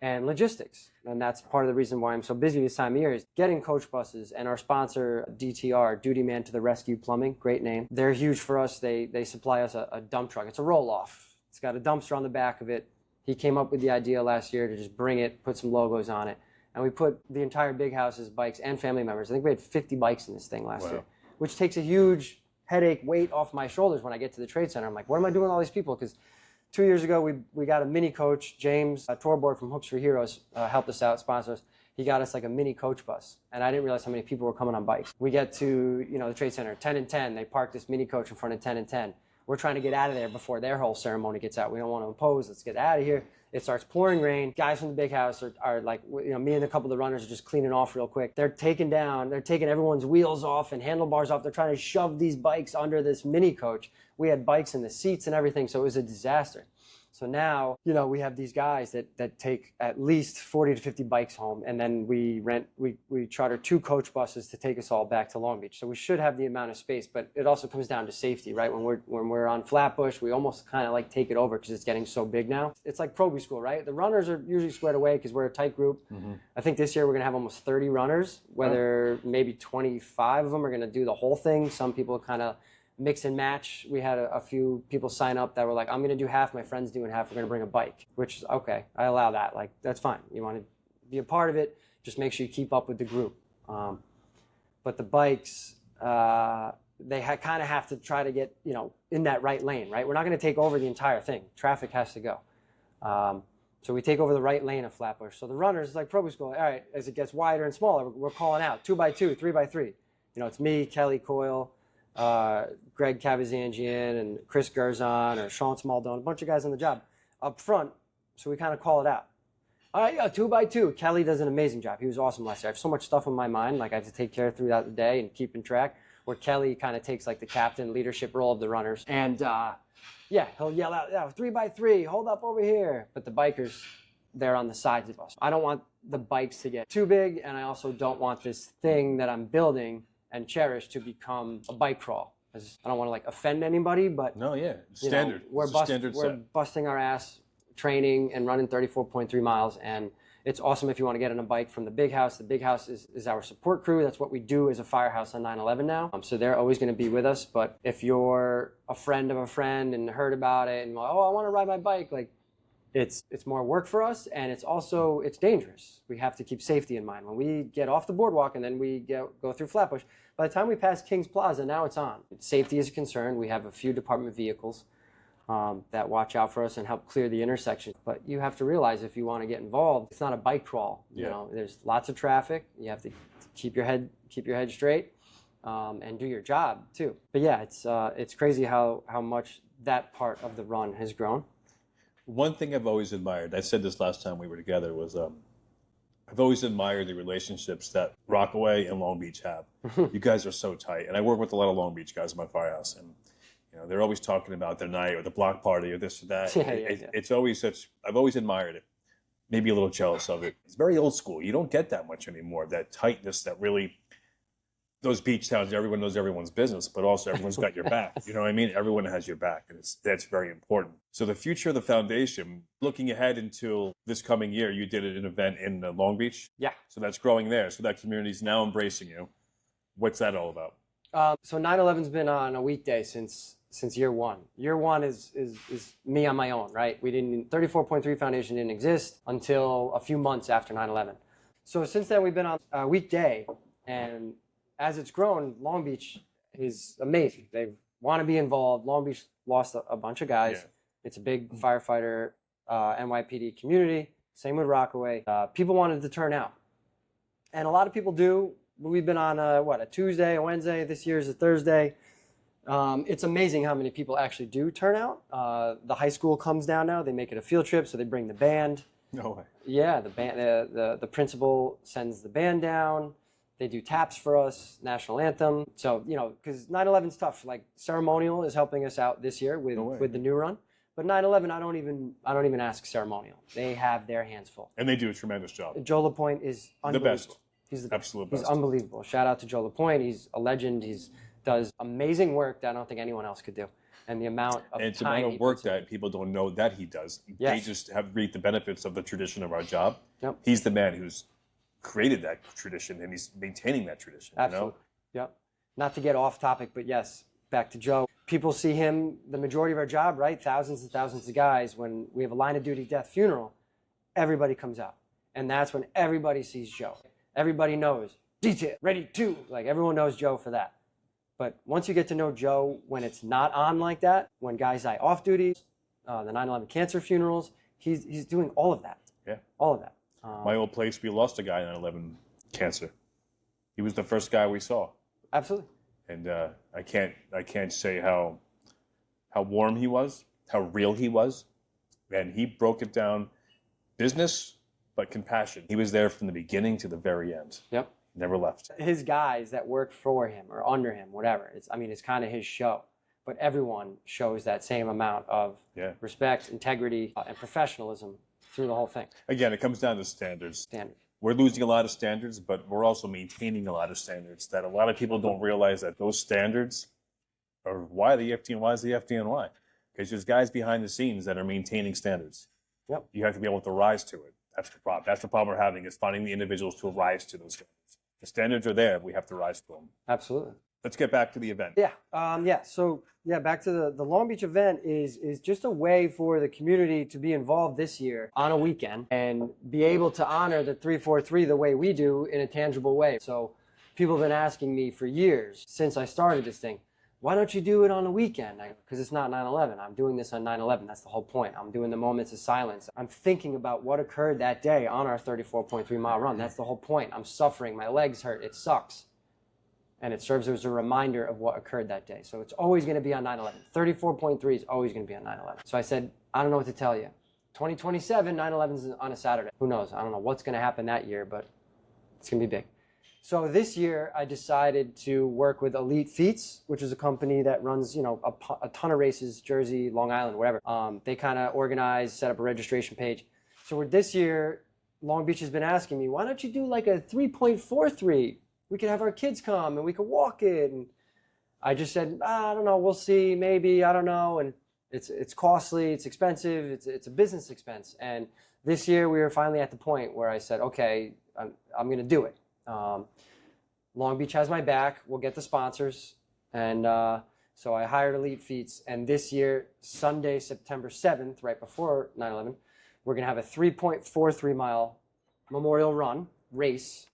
and logistics. And that's part of the reason why I'm so busy this time of year, is getting coach buses. And our sponsor, DTR, Duty Man to the Rescue Plumbing, great name. They're huge for us. They supply us a dump truck. It's a roll-off. It's got a dumpster on the back of it. He came up with the idea last year to just bring it, put some logos on it. And we put the entire Big House's bikes and family members. I think we had 50 bikes in this thing last year, which takes a huge headache, weight off my shoulders when I get to the trade center. I'm like, what am I doing with all these people? Because 2 years ago, we got a mini coach. James Torborg from Hooks for Heroes helped us out, sponsored us. He got us like a mini coach bus. And I didn't realize how many people were coming on bikes. We get to, the trade center, 10 and 10. They park this mini coach in front of 10 and 10. We're trying to get out of there before their whole ceremony gets out. We don't want to impose. Let's get out of here. It starts pouring rain. Guys from the Big House are like, me and a couple of the runners are just cleaning off real quick. They're taking everyone's wheels off and handlebars off. They're trying to shove these bikes under this mini coach. We had bikes in the seats and everything, so it was a disaster. So now, we have these guys that take at least 40 to 50 bikes home, and then we charter 2 coach buses to take us all back to Long Beach. So we should have the amount of space, but it also comes down to safety, right? When we're on Flatbush, we almost kind of like take it over because it's getting so big now. It's like Pro B school, right? The runners are usually squared away because we're a tight group. Mm-hmm. I think this year we're going to have almost 30 runners, whether maybe 25 of them are going to do the whole thing. Some people kind of mix and match. We had a few people sign up that were like, I'm going to do half, my friend's doing half, we're going to bring a bike, which is okay. I allow that. Like, that's fine. You want to be a part of it, just make sure you keep up with the group. But the bikes, they kind of have to try to get, in that right lane, right? We're not going to take over the entire thing. Traffic has to go. So we take over the right lane of Flatbush. So the runners, like Pro School, all right, as it gets wider and smaller, we're calling out 2x2, 3x3. It's me, Kelly Coyle, Greg Cavazangian and Chris Gerzon or Sean Smaldone, a bunch of guys on the job up front. So we kind of call it out. All right, 2x2. Kelly does an amazing job. He was awesome last year. I have so much stuff on my mind, like I have to take care of throughout the day and keeping track, where Kelly kind of takes like the captain leadership role of the runners. And he'll yell out, 3x3, hold up over here. But the bikers, they're on the sides of us. I don't want the bikes to get too big, and I also don't want this thing that I'm building and cherish to become a bike crawl. I don't want to offend anybody, but standard. We're busting our ass training and running 34.3 miles, and it's awesome if you want to get on a bike from the Big House. The Big House is our support crew. That's what we do as a firehouse on 9/11 now. So they're always going to be with us. But if you're a friend of a friend and heard about it and I want to ride my bike, it's more work for us, and it's dangerous. We have to keep safety in mind. When we get off the boardwalk and then we go through Flatbush, by the time we pass Kings Plaza, now it's on. Safety is a concern. We have a few department vehicles that watch out for us and help clear the intersection. But you have to realize, if you want to get involved, it's not a bike crawl. There's lots of traffic. You have to keep your head straight. and do your job too. But yeah, it's crazy how much that part of the run has grown. One thing I've always admired, I said this last time we were together, was I've always admired the relationships that Rockaway and Long Beach have. You guys are so tight. And I work with a lot of Long Beach guys in my firehouse. And they're always talking about their night or the block party or this or that. Yeah. It's always I've always admired it. Maybe a little jealous of it. It's very old school. You don't get that much anymore. That tightness that really, those beach towns, everyone knows everyone's business, but also everyone's got your back. You know what I mean? Everyone has your back, and that's very important. So the future of the foundation, looking ahead into this coming year, you did an event in Long Beach. Yeah. So that's growing there. So that community's now embracing you. What's that all about? So 9/11's been on a weekday since year one. Year one is me on my own, right? 34.3 Foundation didn't exist until a few months after 9/11. So since then we've been on a weekday, and as it's grown, Long Beach is amazing. They want to be involved. Long Beach lost a bunch of guys. Yeah. It's a big firefighter NYPD community. Same with Rockaway. People wanted to turn out, and a lot of people do. We've been on a Tuesday, a Wednesday. This year is a Thursday. It's amazing how many people actually do turn out. The high school comes down now. They make it a field trip, so they bring the band. No way. Yeah, the band. The principal sends the band down. They do taps for us, national anthem. So, because 9/11's tough. Like, ceremonial is helping us out this year with the new run. But 9/11, I don't even ask ceremonial. They have their hands full. And they do a tremendous job. Joe LaPointe is unbelievable. The best. He's the absolute best. He's unbelievable. Shout out to Joe LaPointe. He's a legend. Does amazing work that I don't think anyone else could do. And the amount of it's time amount of work that people don't know that he does. Yes. They just have reaped the benefits of the tradition of our job. Yep. He's the man who's created that tradition, and he's maintaining that tradition. Absolutely. Yep. Not to get off topic, but yes, back to Joe. People see him, the majority of our job, right? Thousands and thousands of guys. When we have a line of duty death funeral, everybody comes out. And that's when everybody sees Joe. Everybody knows, detail, ready to. Like, everyone knows Joe for that. But once you get to know Joe when it's not on like that, when guys die off duty, the 9/11 cancer funerals, he's doing all of that. Yeah. All of that. My old place, we lost a guy in 9/11 cancer. He was the first guy we saw. Absolutely. And I can't say how warm he was, how real he was. And he broke it down, business, but compassion. He was there from the beginning to the very end. Yep. Never left. His guys that work for him or under him, whatever. It's kind of his show. But everyone shows that same amount of respect, integrity, and professionalism through the whole thing. Again, it comes down to standards. We're losing a lot of standards, but we're also maintaining a lot of standards that a lot of people don't realize that those standards are why the FDNY is the FDNY. Because there's guys behind the scenes that are maintaining standards. Yep. You have to be able to rise to it. That's the problem. That's the problem we're having, is finding the individuals to rise to those standards. The standards are there. We have to rise to them. Absolutely. Let's get back to the event. Yeah. So back to the Long Beach event is just a way for the community to be involved this year on a weekend and be able to honor the 343 the way we do in a tangible way. So people have been asking me for years since I started this thing, why don't you do it on a weekend? Because it's not 9/11. I'm doing this on 9/11. That's the whole point. I'm doing the moments of silence. I'm thinking about what occurred that day on our 34.3 mile run. That's the whole point. I'm suffering. My legs hurt. It sucks. And it serves as a reminder of what occurred that day. So it's always going to be on 9/11. 34.3 is always going to be on 9/11. So I said, I don't know what to tell you. 2027, 9/11 is on a Saturday. Who knows? I don't know what's going to happen that year, but it's going to be big. So this year, I decided to work with Elite Feats, which is a company that runs, a ton of races, Jersey, Long Island, whatever. They kind of organize, set up a registration page. So this year, Long Beach has been asking me, why don't you do like a 3.43? We could have our kids come and we could walk it. And I just said, I don't know, we'll see, maybe, I don't know. And it's costly, it's expensive, it's a business expense. And this year we were finally at the point where I said, okay, I'm going to do it. Long Beach has my back. We'll get the sponsors. And so I hired Elite Feats. And this year, Sunday, September 7th, right before 9/11, we're going to have a 3.43 mile memorial run race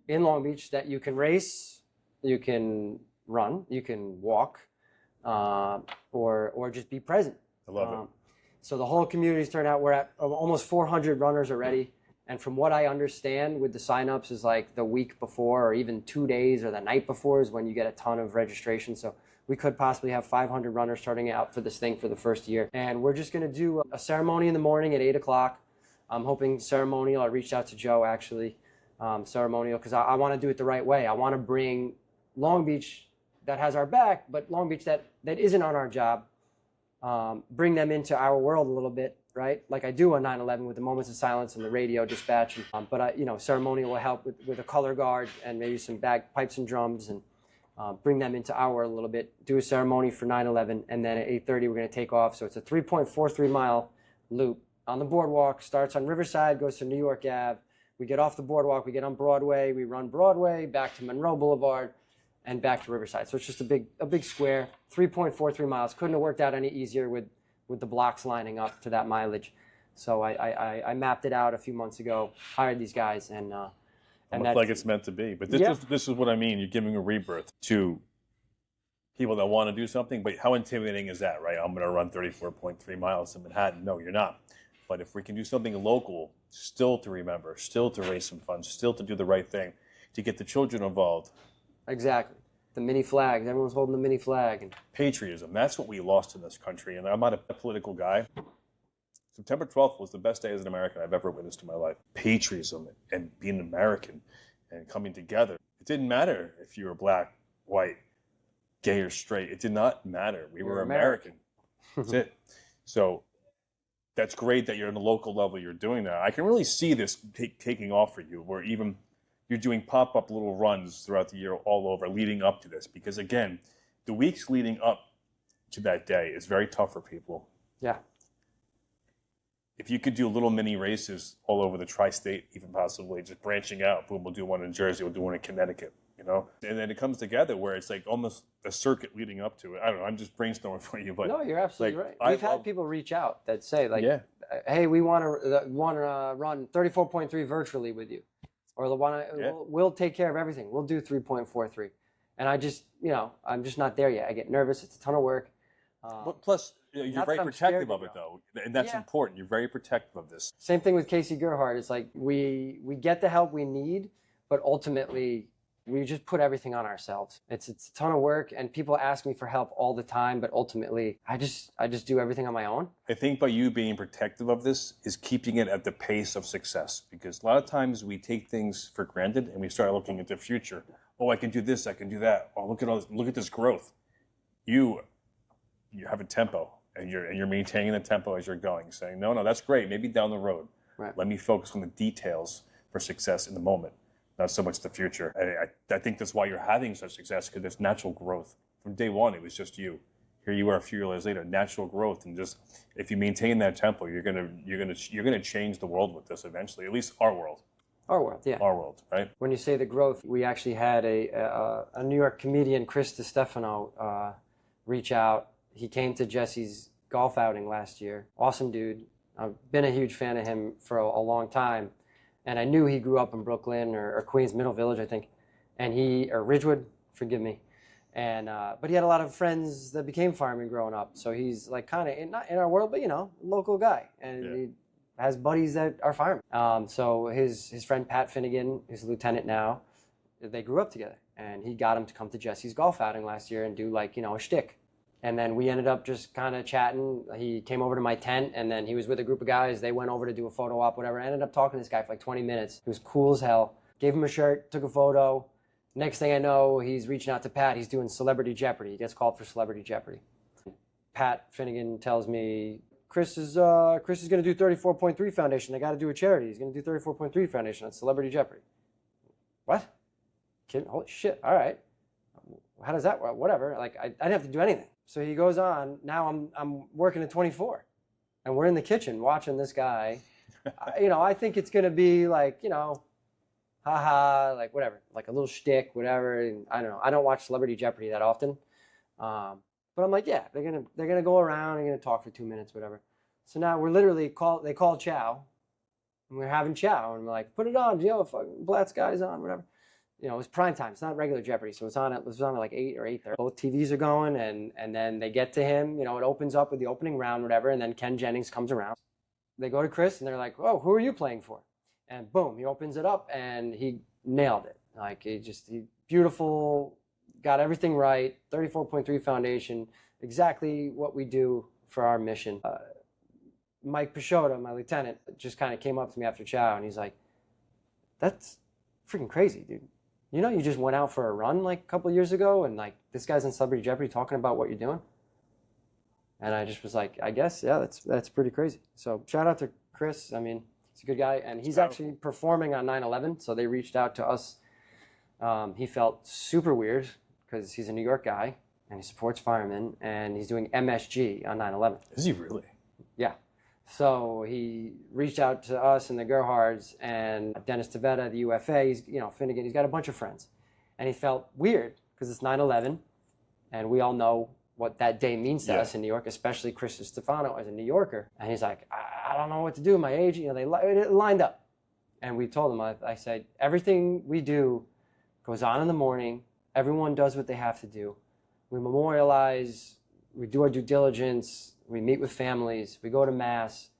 in Long Beach that you can race, you can run, you can walk, or just be present. I love it. So the whole community's turned out. We're at almost 400 runners already. And from what I understand with the signups is like the week before or even 2 days or the night before is when you get a ton of registration. So we could possibly have 500 runners starting out for this thing for the first year. And we're just going to do a ceremony in the morning at 8 o'clock. I'm hoping ceremonial. I reached out to Joe actually, ceremonial, because I want to do it the right way. I want to bring Long Beach that has our back, but Long Beach that isn't on our job, bring them into our world a little bit, right? Like I do on 9/11 with the moments of silence and the radio dispatch. But ceremonial will help with a color guard and maybe some bagpipes and drums, and bring them into our world a little bit. Do a ceremony for 9/11, and then at 8:30 we're going to take off. So it's a 3.43 mile loop on the boardwalk. Starts on Riverside, goes to New York Ave. We get off the boardwalk, we get on Broadway, we run Broadway back to Monroe Boulevard, and back to Riverside. So it's just a big square, 3.43 miles. Couldn't have worked out any easier with the blocks lining up to that mileage. So I mapped it out a few months ago, hired these guys, and almost like it's meant to be. But this is what I mean. You're giving a rebirth to people that want to do something, but how intimidating is that, right? I'm going to run 34.3 miles in Manhattan. No, you're not. But if we can do something local, still to remember, still to raise some funds, still to do the right thing, to get the children involved. Exactly. The mini flags. Everyone's holding the mini flag. And patriotism. That's what we lost in this country. And I'm not a political guy. September 12th was the best day as an American I've ever witnessed in my life. Patriotism and being American and coming together. It didn't matter if you were black, white, gay, or straight. It did not matter. We were American. That's it. So that's great that you're on the local level, you're doing that. I can really see this taking off for you, where even you're doing pop-up little runs throughout the year all over leading up to this. Because again, the weeks leading up to that day is very tough for people. Yeah. If you could do little mini races all over the tri-state, even possibly just branching out, boom, we'll do one in Jersey, we'll do one in Connecticut, and then it comes together where it's like almost a circuit leading up to it. I don't know, I'm just brainstorming for you, but no, you're absolutely right. We've had people reach out that say hey, we want to run 34.3 virtually with you, or we'll take care of everything. We'll do 3.43, and I just I'm just not there yet. I get nervous. It's a ton of work. But plus, you're very protective of it, though, and that's important. You're very protective of this. Same thing with Casey Gerhardt. It's like we get the help we need, but ultimately we just put everything on ourselves. It's a ton of work, and people ask me for help all the time, but ultimately I just do everything on my own. I think by you being protective of this is keeping it at the pace of success, because a lot of times we take things for granted and we start looking at the future. Oh, I can do this, I can do that. Oh, look at this growth. You have a tempo, and you're maintaining the tempo as you're going, saying, no, that's great, maybe down the road. Right. Let me focus on the details for success in the moment, not so much the future. I think that's why you're having such success, because there's natural growth. From day one, it was just you. Here you are a few years later, natural growth, and just if you maintain that tempo, you're gonna change the world with this eventually. At least our world. Our world, yeah. Our world, right? When you say the growth, we actually had a New York comedian, Chris DiStefano, reach out. He came to Jesse's golf outing last year. Awesome dude. I've been a huge fan of him for a long time. And I knew he grew up in Brooklyn or Queens Middle Village, I think. Or Ridgewood, forgive me. And but he had a lot of friends that became firemen growing up. So he's like kind of not in our world, but local guy. And he has buddies that are firemen. So his friend Pat Finnegan, who's a lieutenant now, they grew up together. And he got him to come to Jesse's golf outing last year and do a shtick. And then we ended up just kind of chatting. He came over to my tent, and then he was with a group of guys. They went over to do a photo op, whatever. I ended up talking to this guy for like 20 minutes. He was cool as hell. Gave him a shirt, took a photo. Next thing I know, he's reaching out to Pat. He's doing Celebrity Jeopardy. He gets called for Celebrity Jeopardy. Pat Finnegan tells me, Chris is going to do 34.3 Foundation. I got to do a charity. He's going to do 34.3 Foundation on Celebrity Jeopardy. What? Kid? Holy shit. All right. How does that work? Whatever. Like, I didn't have to do anything. So he goes on. Now I'm working at 24, and we're in the kitchen watching this guy. I think it's gonna be like haha, like whatever, like a little shtick, whatever. And I don't know. I don't watch Celebrity Jeopardy that often, but I'm like, yeah, they're gonna go around and gonna talk for 2 minutes, whatever. So now we're literally they call chow, and we're having chow, and we're like, put it on, fucking Blatt's guy's on, whatever. It was prime time. It's not regular Jeopardy, so it was on at like 8 or 8:30. Both TVs are going, and then they get to him. It opens up with the opening round, whatever, and then Ken Jennings comes around. They go to Chris, and they're like, "Oh, who are you playing for?" And boom, he opens it up and he nailed it. Like he beautiful, got everything right. 34.3 Foundation, exactly what we do for our mission. Mike Pashota, my lieutenant, just kind of came up to me after chow and he's like, "That's freaking crazy, dude. You know, you just went out for a run like a couple years ago and like this guy's in Celebrity Jeopardy talking about what you're doing." And I just was like, I guess, yeah, that's pretty crazy. So shout out to Chris. I mean, he's a good guy and he's actually performing on 9/11. So they reached out to us. He felt super weird because he's a New York guy and he supports firemen and he's doing MSG on 9/11. Is he really? Yeah. So he reached out to us and the Gerhards and Dennis Tavetta, the UFA, he's, Finnegan, he's got a bunch of friends. And he felt weird because it's 9/11 and we all know what that day means to us in New York, especially Chris Stefano as a New Yorker. And he's like, I don't know what to do. My age, it lined up. And we told him, I said, everything we do goes on in the morning. Everyone does what they have to do. We memorialize, we do our due diligence, we meet with families, we go to mass.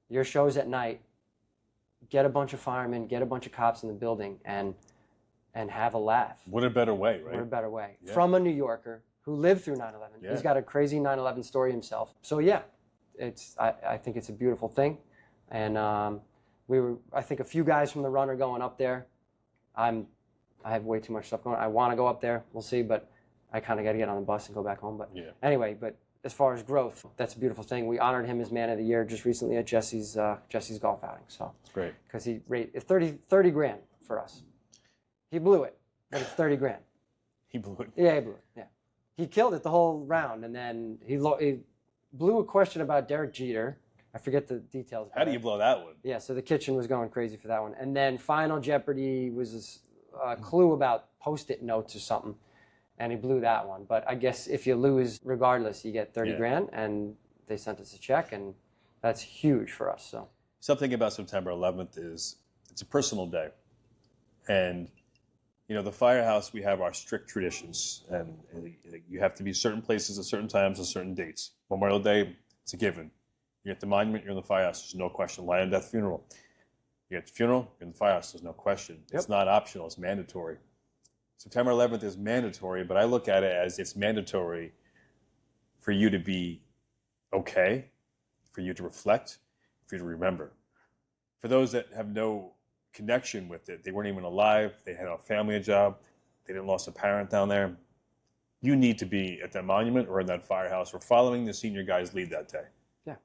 Your show's at night. Get a bunch of firemen, get a bunch of cops in the building and have a laugh. What a better way, right? What a better way. Yeah. From a New Yorker who lived through 9/11. Yeah. He's got a crazy 9/11 story himself. So yeah, I think it's a beautiful thing. And I think a few guys from the run are going up there. I have way too much stuff going on. I want to go up there. We'll see, but I kind of got to get on the bus and go back home. But anyway, but as far as growth, that's a beautiful thing. We honored him as Man of the Year just recently at Jesse's golf outing. So it's great because he rated 30 grand for us. He blew it, but it's 30 grand. He blew it. Yeah, he blew it. Yeah, he killed it the whole round, and then he blew a question about Derek Jeter. I forget the details. How do you blow that one? Yeah, so the kitchen was going crazy for that one, and then Final Jeopardy was a clue about Post-it notes or something. And he blew that one. But I guess if you lose, regardless, you get 30 grand, and they sent us a check, and that's huge for us. So something about September 11th is it's a personal day. And, the firehouse, we have our strict traditions, and you have to be certain places at certain times and certain dates. Memorial Day, it's a given. You're at the monument, you're in the firehouse, there's no question. Light and death funeral. You're at the funeral, you're in the firehouse, there's no question. Yep. It's not optional, it's mandatory. September 11th is mandatory, but I look at it as it's mandatory for you to be okay, for you to reflect, for you to remember. For those that have no connection with it, they weren't even alive, they had a family job, they didn't lost a parent down there, you need to be at that monument or in that firehouse or following the senior guys lead that day. Yeah.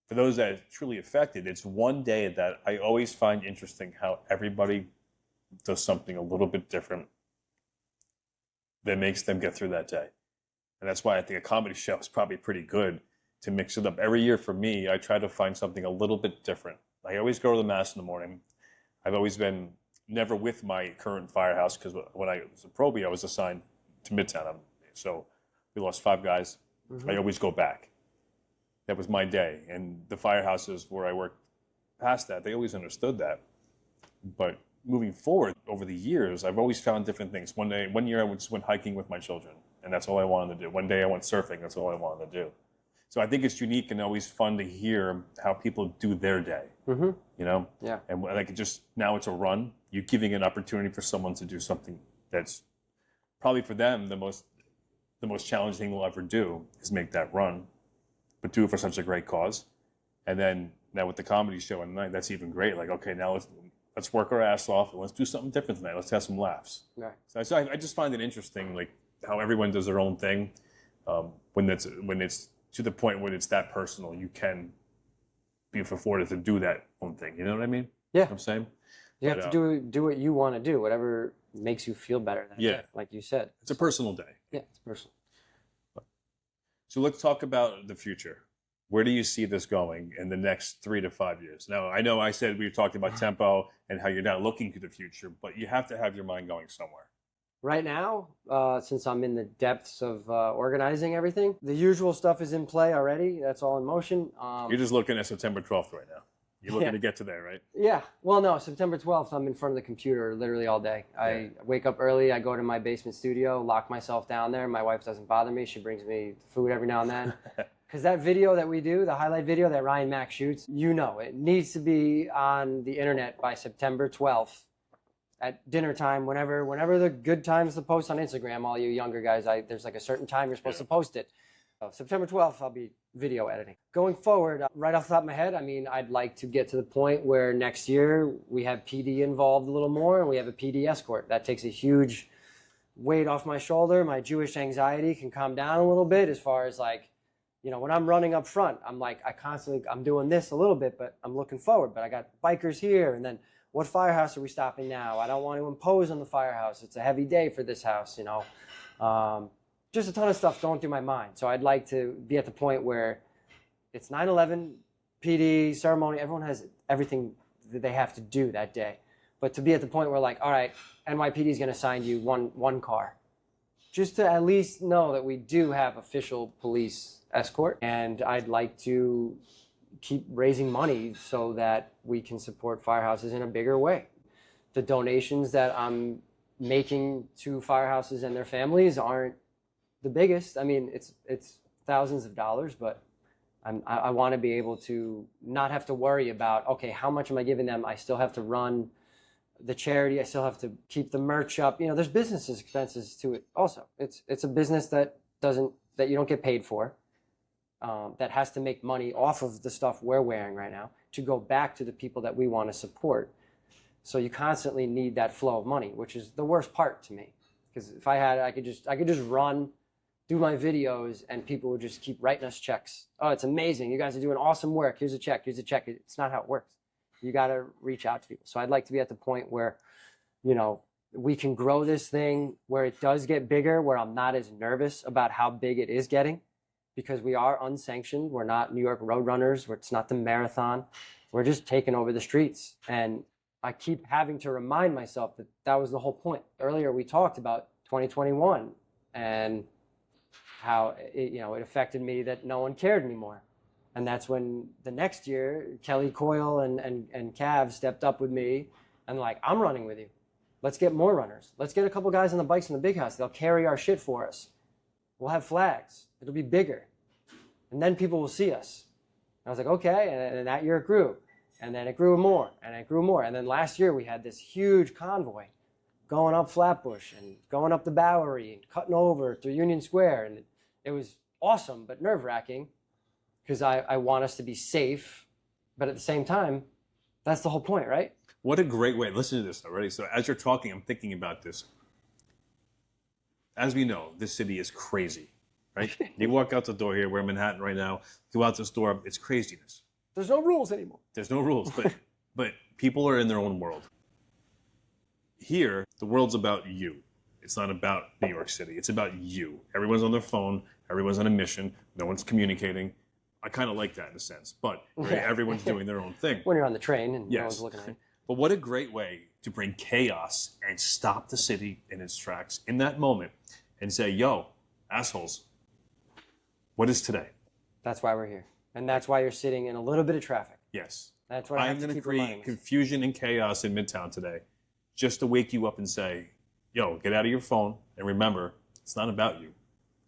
For those that are truly affected, it's one day that I always find interesting how everybody does something a little bit different that makes them get through that day. And that's why I think a comedy show is probably pretty good to mix it up. Every year for me, I try to find something a little bit different. I always go to the mass in the morning. I've always been never with my current firehouse because when I was a probie, I was assigned to Midtown. So we lost 5 guys. Mm-hmm. I always go back. That was my day. And the firehouses where I worked past that, they always understood that. But moving forward over the years, I've always found different things. One year I just went hiking with my children, and that's all I wanted to do. One day I went surfing, that's all I wanted to do. So I think it's unique and always fun to hear how people do their day. Mm-hmm. Yeah. And now it's a run. You're giving an opportunity for someone to do something that's probably for them the most challenging thing they'll ever do is make that run, but do it for such a great cause. And then now with the comedy show at night, that's even great. Like, okay, now let's work our ass off and let's do something different tonight. Let's have some laughs. Right. So I just find it interesting, like how everyone does their own thing. When it's to the point when it's that personal, you can be afforded to do that own thing. You know what I mean? Yeah. You know what I'm saying? You have to do what you want to do, whatever makes you feel better that day, like you said. It's a personal day. Yeah, it's personal. So let's talk about the future. Where do you see this going in the next 3 to 5 years? Now, I know I said we were talking about tempo and how you're not looking to the future, but you have to have your mind going somewhere. Right now, since I'm in the depths of organizing everything, the usual stuff is in play already. That's all in motion. You're just looking at September 12th right now. You're looking to get to there, right? Yeah. Well, no, September 12th, I'm in front of the computer literally all day. Yeah. I wake up early. I go to my basement studio, lock myself down there. My wife doesn't bother me. She brings me food every now and then. Because that video that we do, the highlight video that Ryan Mack shoots, it needs to be on the internet by September 12th at dinner time, whenever the good times to post on Instagram, all you younger guys, there's like a certain time you're supposed to post it. So September 12th, I'll be video editing. Going forward, right off the top of my head, I mean, I'd like to get to the point where next year we have PD involved a little more and we have a PD escort. That takes a huge weight off my shoulder. My Jewish anxiety can calm down a little bit as far as like, when I'm running up front, I'm like, I'm doing this a little bit, but I'm looking forward. But I got bikers here, and then what firehouse are we stopping now? I don't want to impose on the firehouse. It's a heavy day for this house, just a ton of stuff going through my mind. So I'd like to be at the point where it's 9/11, PD, ceremony, everyone has everything that they have to do that day. But to be at the point where like, all right, NYPD is going to assign you one car. Just to at least know that we do have official police escort. And I'd like to keep raising money so that we can support firehouses in a bigger way. The donations that I'm making to firehouses and their families aren't the biggest. I mean, it's thousands of dollars, but I want to be able to not have to worry about, okay, how much am I giving them? I still have to run the charity. I still have to keep the merch up. There's business expenses to it also. It's a business that you don't get paid for, that has to make money off of the stuff we're wearing right now to go back to the people that we want to support. So you constantly need that flow of money, which is the worst part to me. Because if I had, I could just run, do my videos, and people would just keep writing us checks. Oh, it's amazing. You guys are doing awesome work. Here's a check. Here's a check. It's not how it works. You got to reach out to people. So I'd like to be at the point where, we can grow this thing where it does get bigger, where I'm not as nervous about how big it is getting, because we are unsanctioned. We're not New York road runners. It's not the marathon. We're just taking over the streets. And I keep having to remind myself that was the whole point. Earlier, we talked about 2021 and how it affected me that no one cared anymore. And that's when the next year, Kelly Coyle and Cav stepped up with me and like, I'm running with you. Let's get more runners. Let's get a couple guys on the bikes in the big house. They'll carry our shit for us. We'll have flags. It'll be bigger. And then people will see us. And I was like, okay. And that year it grew. And then it grew more. And it grew more. And then last year we had this huge convoy going up Flatbush and going up the Bowery and cutting over through Union Square. And it was awesome, but nerve-wracking, because I want us to be safe. But at the same time, that's the whole point, right? What a great way. Listen to this already. So as you're talking, I'm thinking about this. As we know, this city is crazy, right? You walk out the door here, we're in Manhattan right now, go out this door, it's craziness. There's no rules anymore. There's no rules, but people are in their own world. Here, the world's about you. It's not about New York City. It's about you. Everyone's on their phone. Everyone's on a mission. No one's communicating. I kind of like that in a sense, but right, everyone's doing their own thing. When you're on the train and yes. No one's looking at you. But what a great way to bring chaos and stop the city in its tracks in that moment and say, yo, assholes, what is today? That's why we're here. And that's why you're sitting in a little bit of traffic. Yes. That's what I'm going to create confusion and chaos in Midtown today just to wake you up and say, yo, get out of your phone and remember, it's not about you.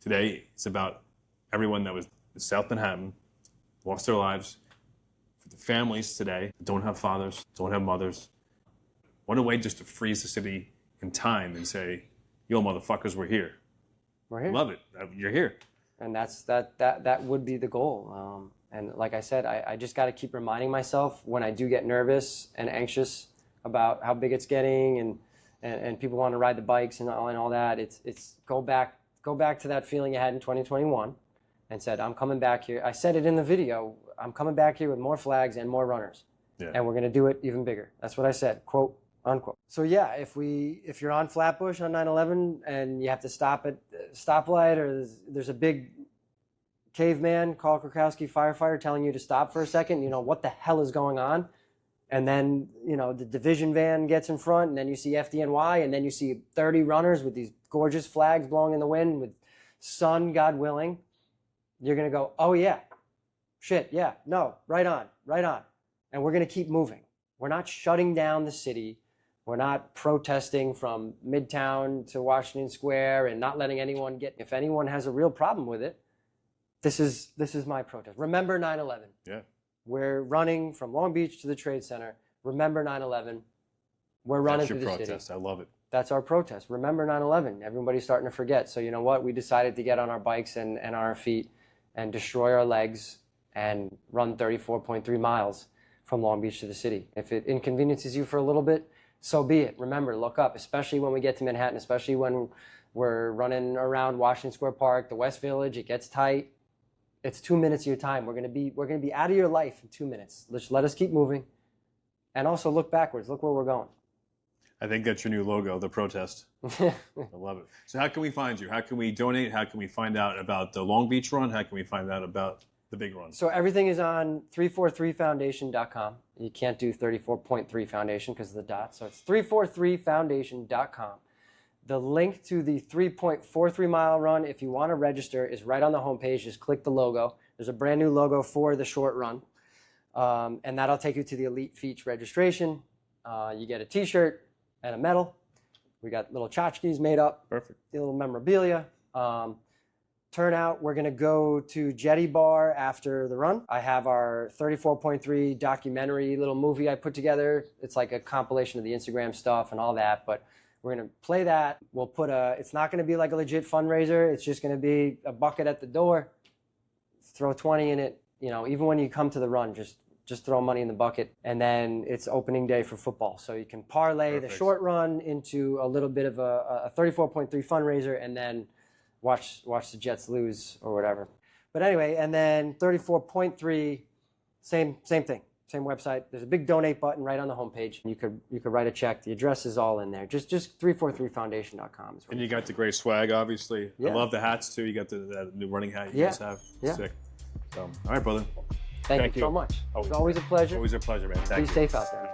Today, it's about everyone that was in South Manhattan, lost their lives, for the families today that don't have fathers, don't have mothers. What a way just to freeze the city in time and say, yo, motherfuckers, we're here. We're here. Love it. You're here. And that would be the goal. And like I said, I just got to keep reminding myself when I do get nervous and anxious about how big it's getting and people want to ride the bikes and all that. It's go back to that feeling you had in 2021 and said, I'm coming back here. I said it in the video. I'm coming back here with more flags and more runners. Yeah. And we're going to do it even bigger. That's what I said, quote, unquote. So yeah, if you're on Flatbush on 9/11 and you have to stop at a stoplight or there's a big caveman, Carl Krakowski, firefighter, telling you to stop for a second, what the hell is going on? And then, the division van gets in front, and then you see FDNY, and then you see 30 runners with these gorgeous flags blowing in the wind with sun, God willing. You're going to go, oh yeah, shit, yeah, no, right on. And we're going to keep moving. We're not shutting down the city. We're not protesting from Midtown to Washington Square and not letting anyone if anyone has a real problem with it, This is my protest. Remember 9/11. Yeah. We're running from Long Beach to the Trade Center. Remember 9/11. We're running That's through your the protest. city. I love it. That's our protest. Remember 9/11. Everybody's starting to forget. So you know what? We decided to get on our bikes and our feet and destroy our legs and run 34.3 miles from Long Beach to the city. If it inconveniences you for a little bit, so be it. Remember, look up, especially when we get to Manhattan, especially when we're running around Washington Square Park, the West Village. It gets tight. It's 2 minutes of your time. We're gonna be out of your life in 2 minutes. Let us keep moving, and also look backwards. Look where we're going. I think that's your new logo, the protest. I love it. So how can we find you? How can we donate? How can we find out about the Long Beach run? How can we find out about the big run? So everything is on 343foundation.com. You can't do 34.3 foundation because of the dot. So it's 343foundation.com. The link to the 3.43 mile run, if you want to register, is right on the homepage. Just click the logo. There's a brand new logo for the short run. And that'll take you to the Elite Feats registration. You get a t-shirt and a medal. We got little tchotchkes made up. Perfect. A little memorabilia. Turnout, we're going to go to Jetty Bar after the run. I have our 34.3 documentary little movie I put together. It's like a compilation of the Instagram stuff and all that, but we're going to play that. We'll put it's not going to be like a legit fundraiser. It's just going to be a bucket at the door. Throw 20 in it. You know, even when you come to the run, just throw money in the bucket. And then it's opening day for football. So you can parlay the short run into a little bit of a 34.3 fundraiser and then watch the Jets lose or whatever. But anyway, and then 34.3, same thing, same website. There's a big donate button right on the homepage. You could write a check. The address is all in there. Just 343foundation.com. And you got the great swag, obviously. Yeah. I love the hats too. You got that new running hat you Yeah. guys have. Yeah. Sick. So, all right, brother. Thank you so much. It's always a pleasure. Always a pleasure, man. Be Thank you. safe out there.